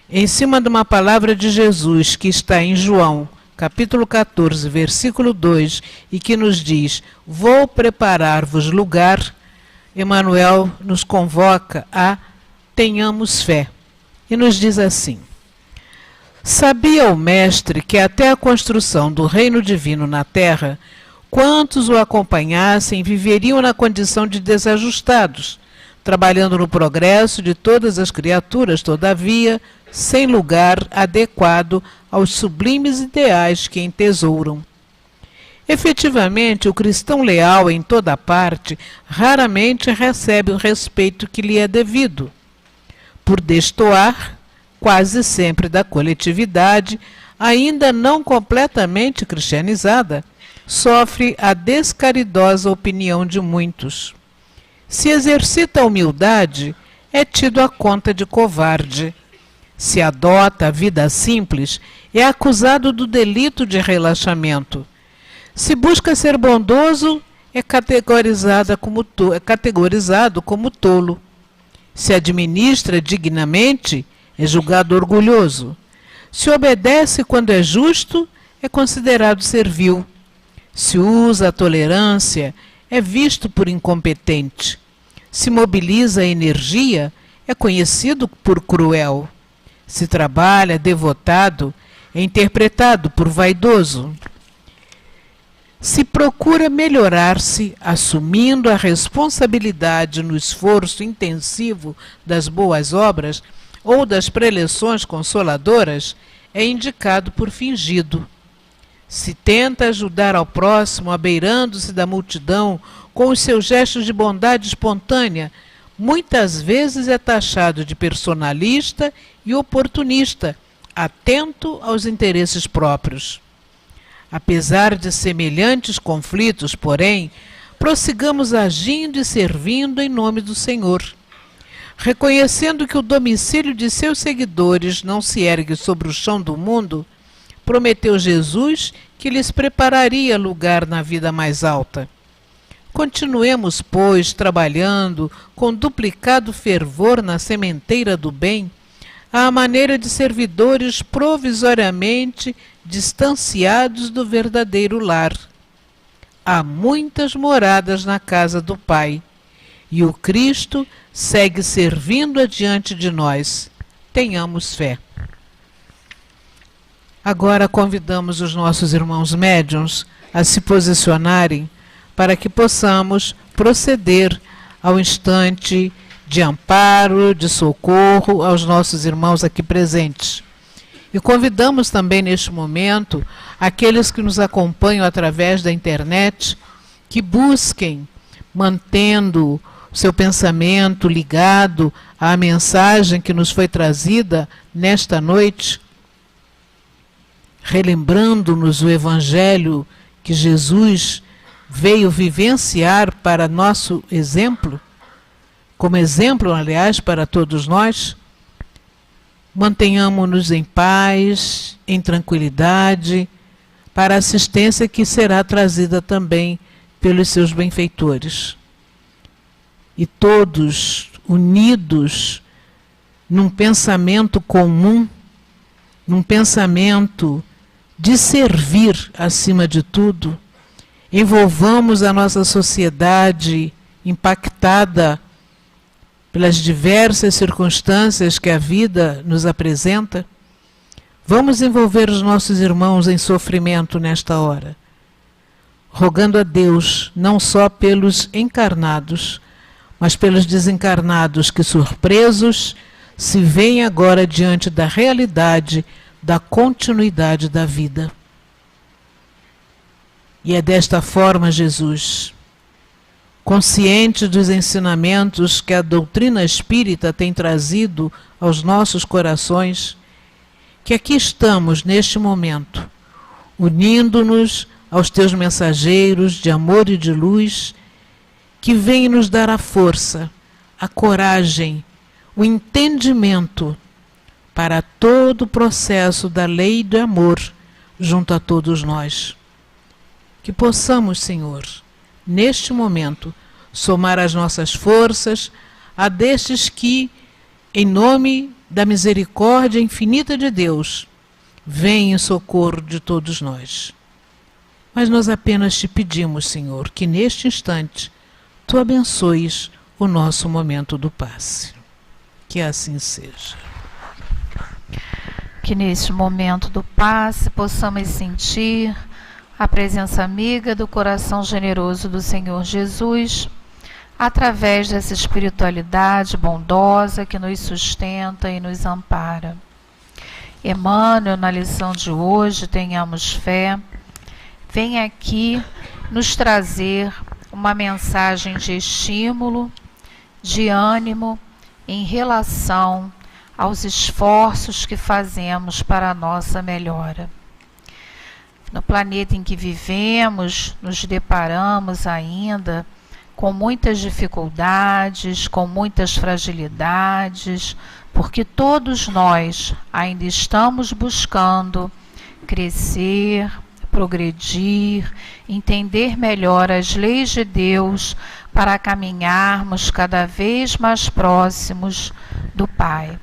em cima de uma palavra de Jesus que está em João, capítulo 14, versículo 2, e que nos diz: vou preparar-vos lugar, Emmanuel nos convoca a tenhamos fé. E nos diz assim: sabia o Mestre que até a construção do reino divino na terra, quantos o acompanhassem viveriam na condição de desajustados, trabalhando no progresso de todas as criaturas, todavia, sem lugar adequado aos sublimes ideais que entesouram. Efetivamente, o cristão leal em toda parte raramente recebe o respeito que lhe é devido. Por destoar, quase sempre da coletividade, ainda não completamente cristianizada, sofre a descaridosa opinião de muitos. Se exercita a humildade, é tido à conta de covarde. Se adota a vida simples, é acusado do delito de relaxamento. Se busca ser bondoso, é categorizado como tolo. Se administra dignamente, é julgado orgulhoso. Se obedece quando é justo, é considerado servil. Se usa a tolerância, é visto por incompetente. Se mobiliza a energia, é conhecido por cruel. Se trabalha devotado, é interpretado por vaidoso. Se procura melhorar-se, assumindo a responsabilidade no esforço intensivo das boas obras ou das preleções consoladoras, é indicado por fingido. Se tenta ajudar ao próximo, abeirando-se da multidão com os seus gestos de bondade espontânea, muitas vezes é taxado de personalista e oportunista, atento aos interesses próprios. Apesar de semelhantes conflitos, porém, prossigamos agindo e servindo em nome do Senhor. Reconhecendo que o domicílio de seus seguidores não se ergue sobre o chão do mundo, prometeu Jesus que lhes prepararia lugar na vida mais alta. Continuemos, pois, trabalhando com duplicado fervor na sementeira do bem, à maneira de servidores provisoriamente distanciados do verdadeiro lar. Há muitas moradas na casa do Pai, e o Cristo segue servindo adiante de nós. Tenhamos fé. Agora convidamos os nossos irmãos médiuns a se posicionarem para que possamos proceder ao instante de amparo, de socorro aos nossos irmãos aqui presentes. E convidamos também neste momento aqueles que nos acompanham através da internet que busquem, mantendo o seu pensamento ligado à mensagem que nos foi trazida nesta noite, relembrando-nos o Evangelho que Jesus veio vivenciar para nosso exemplo, como exemplo, aliás, para todos nós. Mantenhamos-nos em paz, em tranquilidade, para a assistência que será trazida também pelos seus benfeitores. E todos unidos num pensamento comum, num pensamento de servir acima de tudo, envolvamos a nossa sociedade impactada pelas diversas circunstâncias que a vida nos apresenta. Vamos envolver os nossos irmãos em sofrimento nesta hora, rogando a Deus não só pelos encarnados, mas pelos desencarnados que, surpresos, se veem agora diante da realidade da continuidade da vida. E é desta forma, Jesus, consciente dos ensinamentos que a doutrina espírita tem trazido aos nossos corações, que aqui estamos neste momento, unindo-nos aos teus mensageiros de amor e de luz, que vêm nos dar a força, a coragem, o entendimento para todo o processo da lei do amor junto a todos nós. que possamos, Senhor, neste momento, somar as nossas forças a destes que, em nome da misericórdia infinita de Deus, vêm em socorro de todos nós. Mas nós apenas te pedimos, Senhor, que neste instante tu abençoes o nosso momento do passe. Que assim seja. Que neste momento do passe possamos sentir a presença amiga do coração generoso do Senhor Jesus, através dessa espiritualidade bondosa que nos sustenta e nos ampara. Emmanuel, na lição de hoje, tenhamos fé, vem aqui nos trazer uma mensagem de estímulo, de ânimo em relação aos esforços que fazemos para a nossa melhora. No planeta em que vivemos, nos deparamos ainda com muitas dificuldades, com muitas fragilidades, porque todos nós ainda estamos buscando crescer, progredir, entender melhor as leis de Deus para caminharmos cada vez mais próximos do Pai.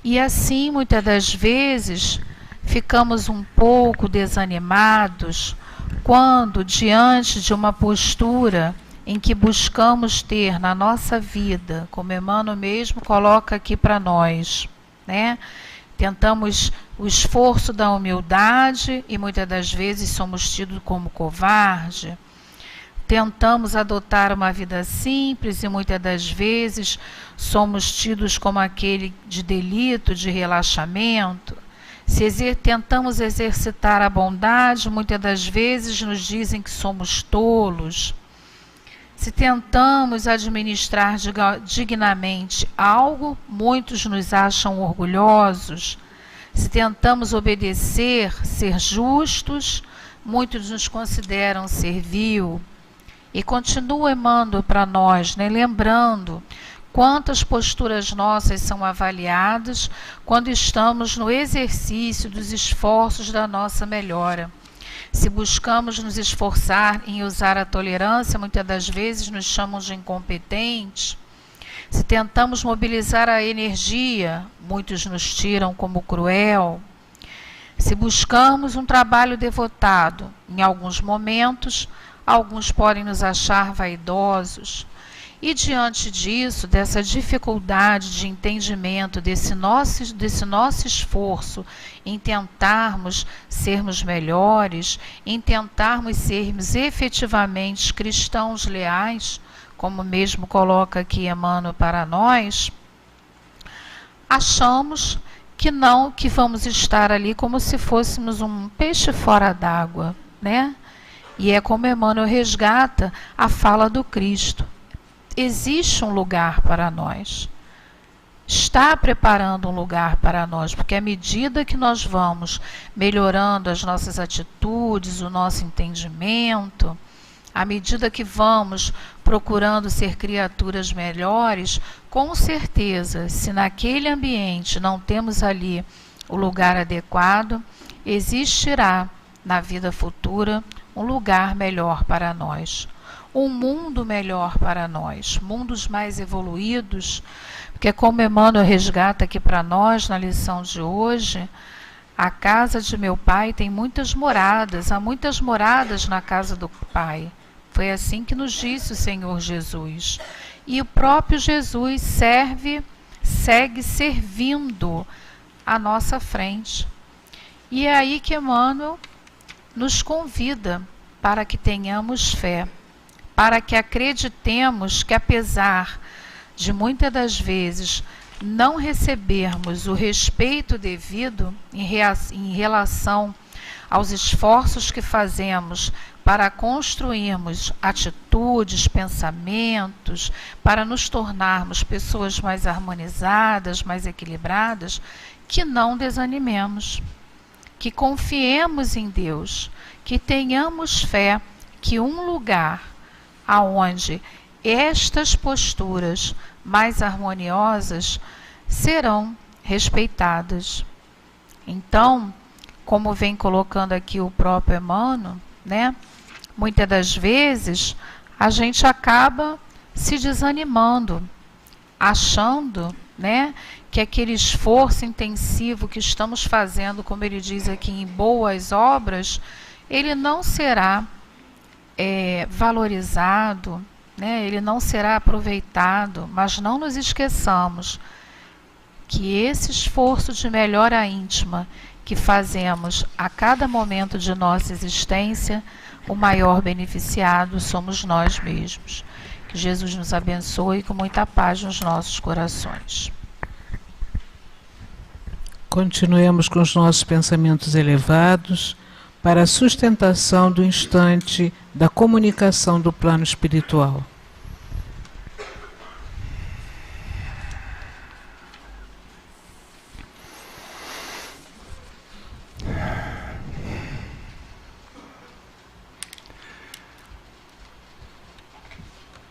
E assim, muitas das vezes, ficamos um pouco desanimados quando, diante de uma postura em que buscamos ter na nossa vida, como Emmanuel mesmo coloca aqui para nós, né? Tentamos o esforço da humildade e muitas das vezes somos tidos como covarde. Tentamos adotar uma vida simples e muitas das vezes somos tidos como aquele de delito, de relaxamento. Se tentamos exercitar a bondade, muitas das vezes nos dizem que somos tolos. Se tentamos administrar dignamente algo, muitos nos acham orgulhosos. Se tentamos obedecer, ser justos, muitos nos consideram servil. E continua Emmanuel para nós, né, lembrando quantas posturas nossas são avaliadas quando estamos no exercício dos esforços da nossa melhora. Se buscamos nos esforçar em usar a tolerância, muitas das vezes nos chamam de incompetentes. Se tentamos mobilizar a energia, muitos nos tiram como cruel. Se buscamos um trabalho devotado, em alguns momentos, alguns podem nos achar vaidosos. E diante disso, dessa dificuldade de entendimento, desse nosso esforço em tentarmos sermos melhores, em tentarmos sermos efetivamente cristãos leais, como mesmo coloca aqui Emmanuel para nós, achamos que vamos estar ali como se fôssemos um peixe fora d'água, né? E é como Emmanuel resgata a fala do Cristo. Existe um lugar para nós. Está preparando um lugar para nós, porque à medida que nós vamos melhorando as nossas atitudes, o nosso entendimento, à medida que vamos procurando ser criaturas melhores, com certeza, se naquele ambiente não temos ali o lugar adequado, existirá na vida futura um lugar melhor para nós. Um mundo melhor para nós, mundos mais evoluídos, porque como Emmanuel resgata aqui para nós na lição de hoje, a casa de meu pai tem muitas moradas, há muitas moradas na casa do Pai. Foi assim que nos disse o Senhor Jesus. E o próprio Jesus segue servindo à nossa frente. E é aí que Emmanuel nos convida para que tenhamos fé, para que acreditemos que, apesar de muitas das vezes não recebermos o respeito devido em relação aos esforços que fazemos para construirmos atitudes, pensamentos, para nos tornarmos pessoas mais harmonizadas, mais equilibradas, que não desanimemos, que confiemos em Deus, que tenhamos fé que um lugar aonde estas posturas mais harmoniosas serão respeitadas. Então, como vem colocando aqui o próprio Emmanuel, né? Muitas das vezes a gente acaba se desanimando, achando, né, que aquele esforço intensivo que estamos fazendo, como ele diz aqui, em boas obras, ele não será valorizado, né, ele não será aproveitado, mas não nos esqueçamos que esse esforço de melhora íntima que fazemos a cada momento de nossa existência, o maior beneficiado somos nós mesmos. Que Jesus nos abençoe com muita paz nos nossos corações. Continuemos com os nossos pensamentos elevados para a sustentação do instante da comunicação do plano espiritual.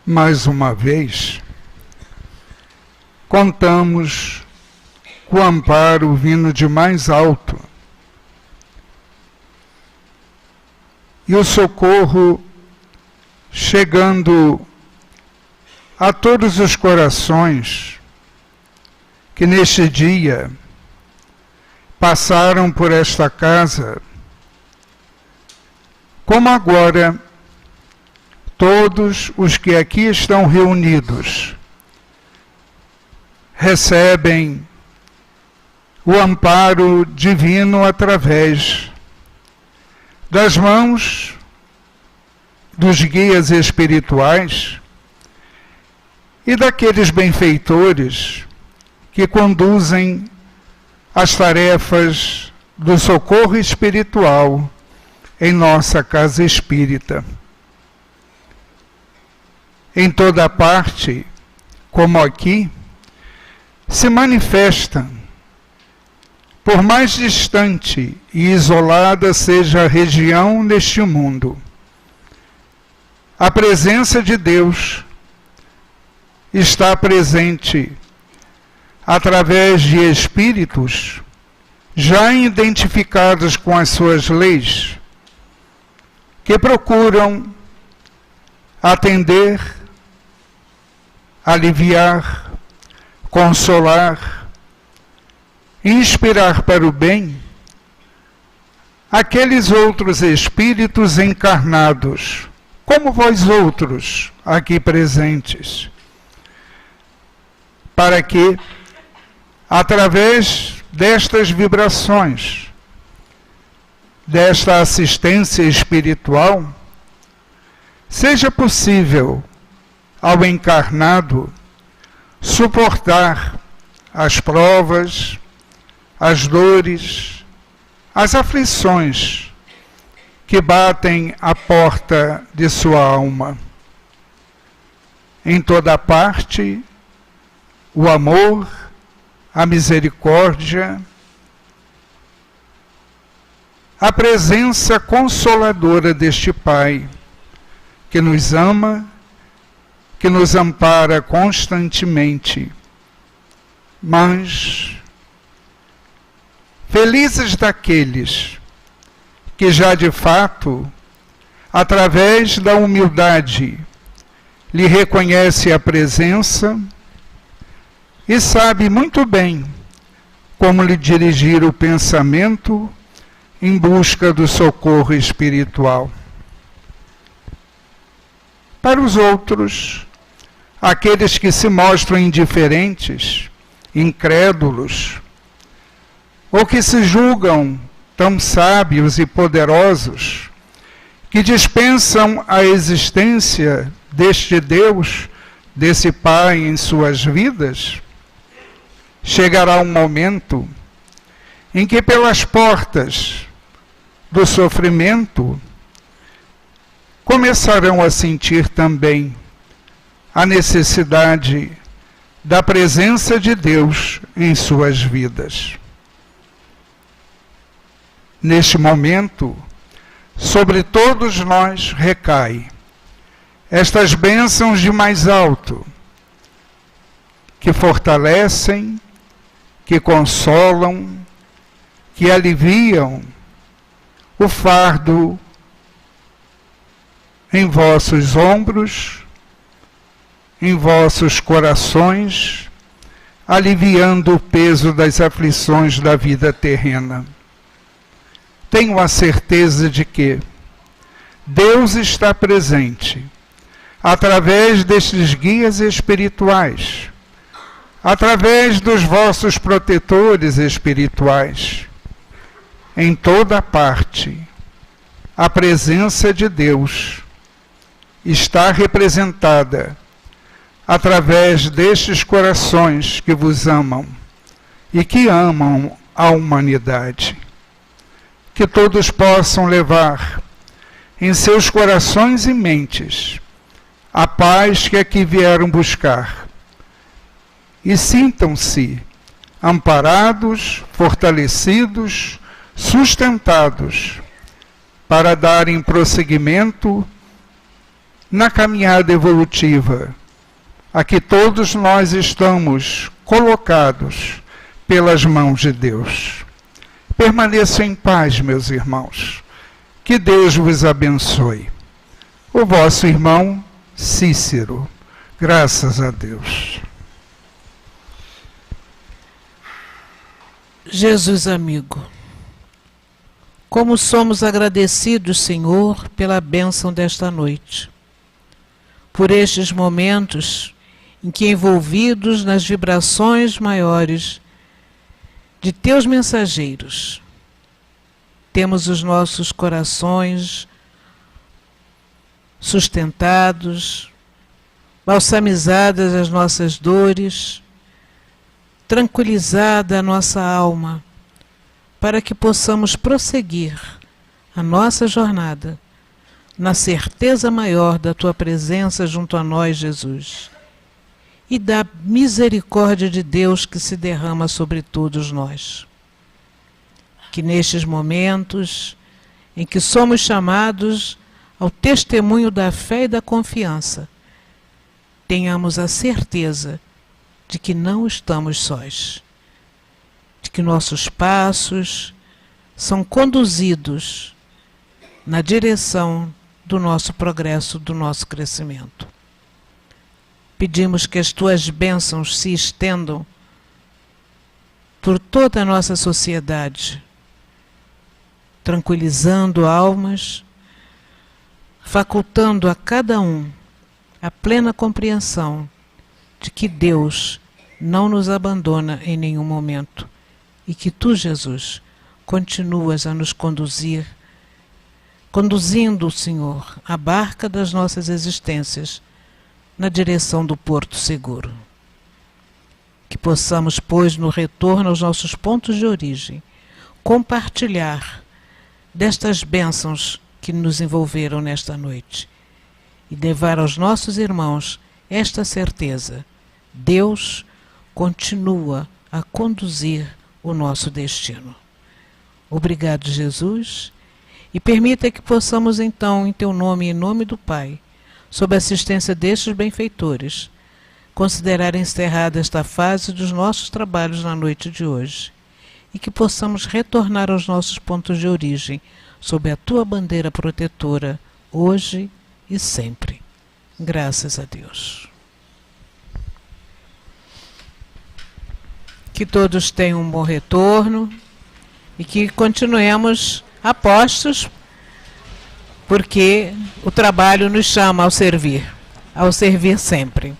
Mais uma vez, contamos com o amparo vindo de mais alto e o socorro chegando a todos os corações que neste dia passaram por esta casa, como agora todos os que aqui estão reunidos recebem o amparo divino através das mãos dos guias espirituais e daqueles benfeitores que conduzem as tarefas do socorro espiritual em nossa casa espírita. Em toda parte, como aqui, se manifesta, por mais distante e isolada seja a região neste mundo, a presença de Deus está presente através de espíritos já identificados com as suas leis, que procuram atender, aliviar, consolar, inspirar para o bem aqueles outros espíritos encarnados, como vós outros aqui presentes, para que, através destas vibrações, desta assistência espiritual, seja possível ao encarnado suportar as provas, as dores, as aflições que batem à porta de sua alma. Em toda parte, o amor, a misericórdia, a presença consoladora deste Pai, que nos ama, que nos ampara constantemente. Mas felizes daqueles que já de fato, através da humildade, lhe reconhece a presença e sabe muito bem como lhe dirigir o pensamento em busca do socorro espiritual. Para os outros, aqueles que se mostram indiferentes, incrédulos, ou que se julgam tão sábios e poderosos, que dispensam a existência deste Deus, desse Pai em suas vidas, chegará um momento em que pelas portas do sofrimento começarão a sentir também a necessidade da presença de Deus em suas vidas. Neste momento, sobre todos nós recai estas bênçãos de mais alto, que fortalecem, que consolam, que aliviam o fardo em vossos ombros, em vossos corações, aliviando o peso das aflições da vida terrena. Tenho a certeza de que Deus está presente através destes guias espirituais, através dos vossos protetores espirituais. Em toda parte, a presença de Deus está representada através destes corações que vos amam e que amam a humanidade. Que todos possam levar em seus corações e mentes a paz que aqui vieram buscar e sintam-se amparados, fortalecidos, sustentados para darem prosseguimento na caminhada evolutiva a que todos nós estamos colocados pelas mãos de Deus. Permaneçam em paz, meus irmãos. Que Deus vos abençoe. O vosso irmão Cícero. Graças a Deus. Jesus amigo, como somos agradecidos, Senhor, pela bênção desta noite, por estes momentos em que, envolvidos nas vibrações maiores de teus mensageiros, temos os nossos corações sustentados, balsamizadas as nossas dores, tranquilizada a nossa alma, para que possamos prosseguir a nossa jornada na certeza maior da Tua presença junto a nós, Jesus, e da misericórdia de Deus que se derrama sobre todos nós. Que nestes momentos em que somos chamados ao testemunho da fé e da confiança, tenhamos a certeza de que não estamos sós, de que nossos passos são conduzidos na direção do nosso progresso, do nosso crescimento. Pedimos que as Tuas bênçãos se estendam por toda a nossa sociedade, tranquilizando almas, facultando a cada um a plena compreensão de que Deus não nos abandona em nenhum momento e que Tu, Jesus, continuas a nos conduzir, conduzindo, Senhor, a barca das nossas existências na direção do porto seguro. Que possamos, pois, no retorno aos nossos pontos de origem, compartilhar destas bênçãos que nos envolveram nesta noite e levar aos nossos irmãos esta certeza: Deus continua a conduzir o nosso destino. Obrigado, Jesus, e permita que possamos então, em Teu nome e em nome do Pai, sob a assistência destes benfeitores, considerar encerrada esta fase dos nossos trabalhos na noite de hoje, e que possamos retornar aos nossos pontos de origem, sob a Tua bandeira protetora, hoje e sempre. Graças a Deus. Que todos tenham um bom retorno e que continuemos apostos, porque o trabalho nos chama ao servir sempre.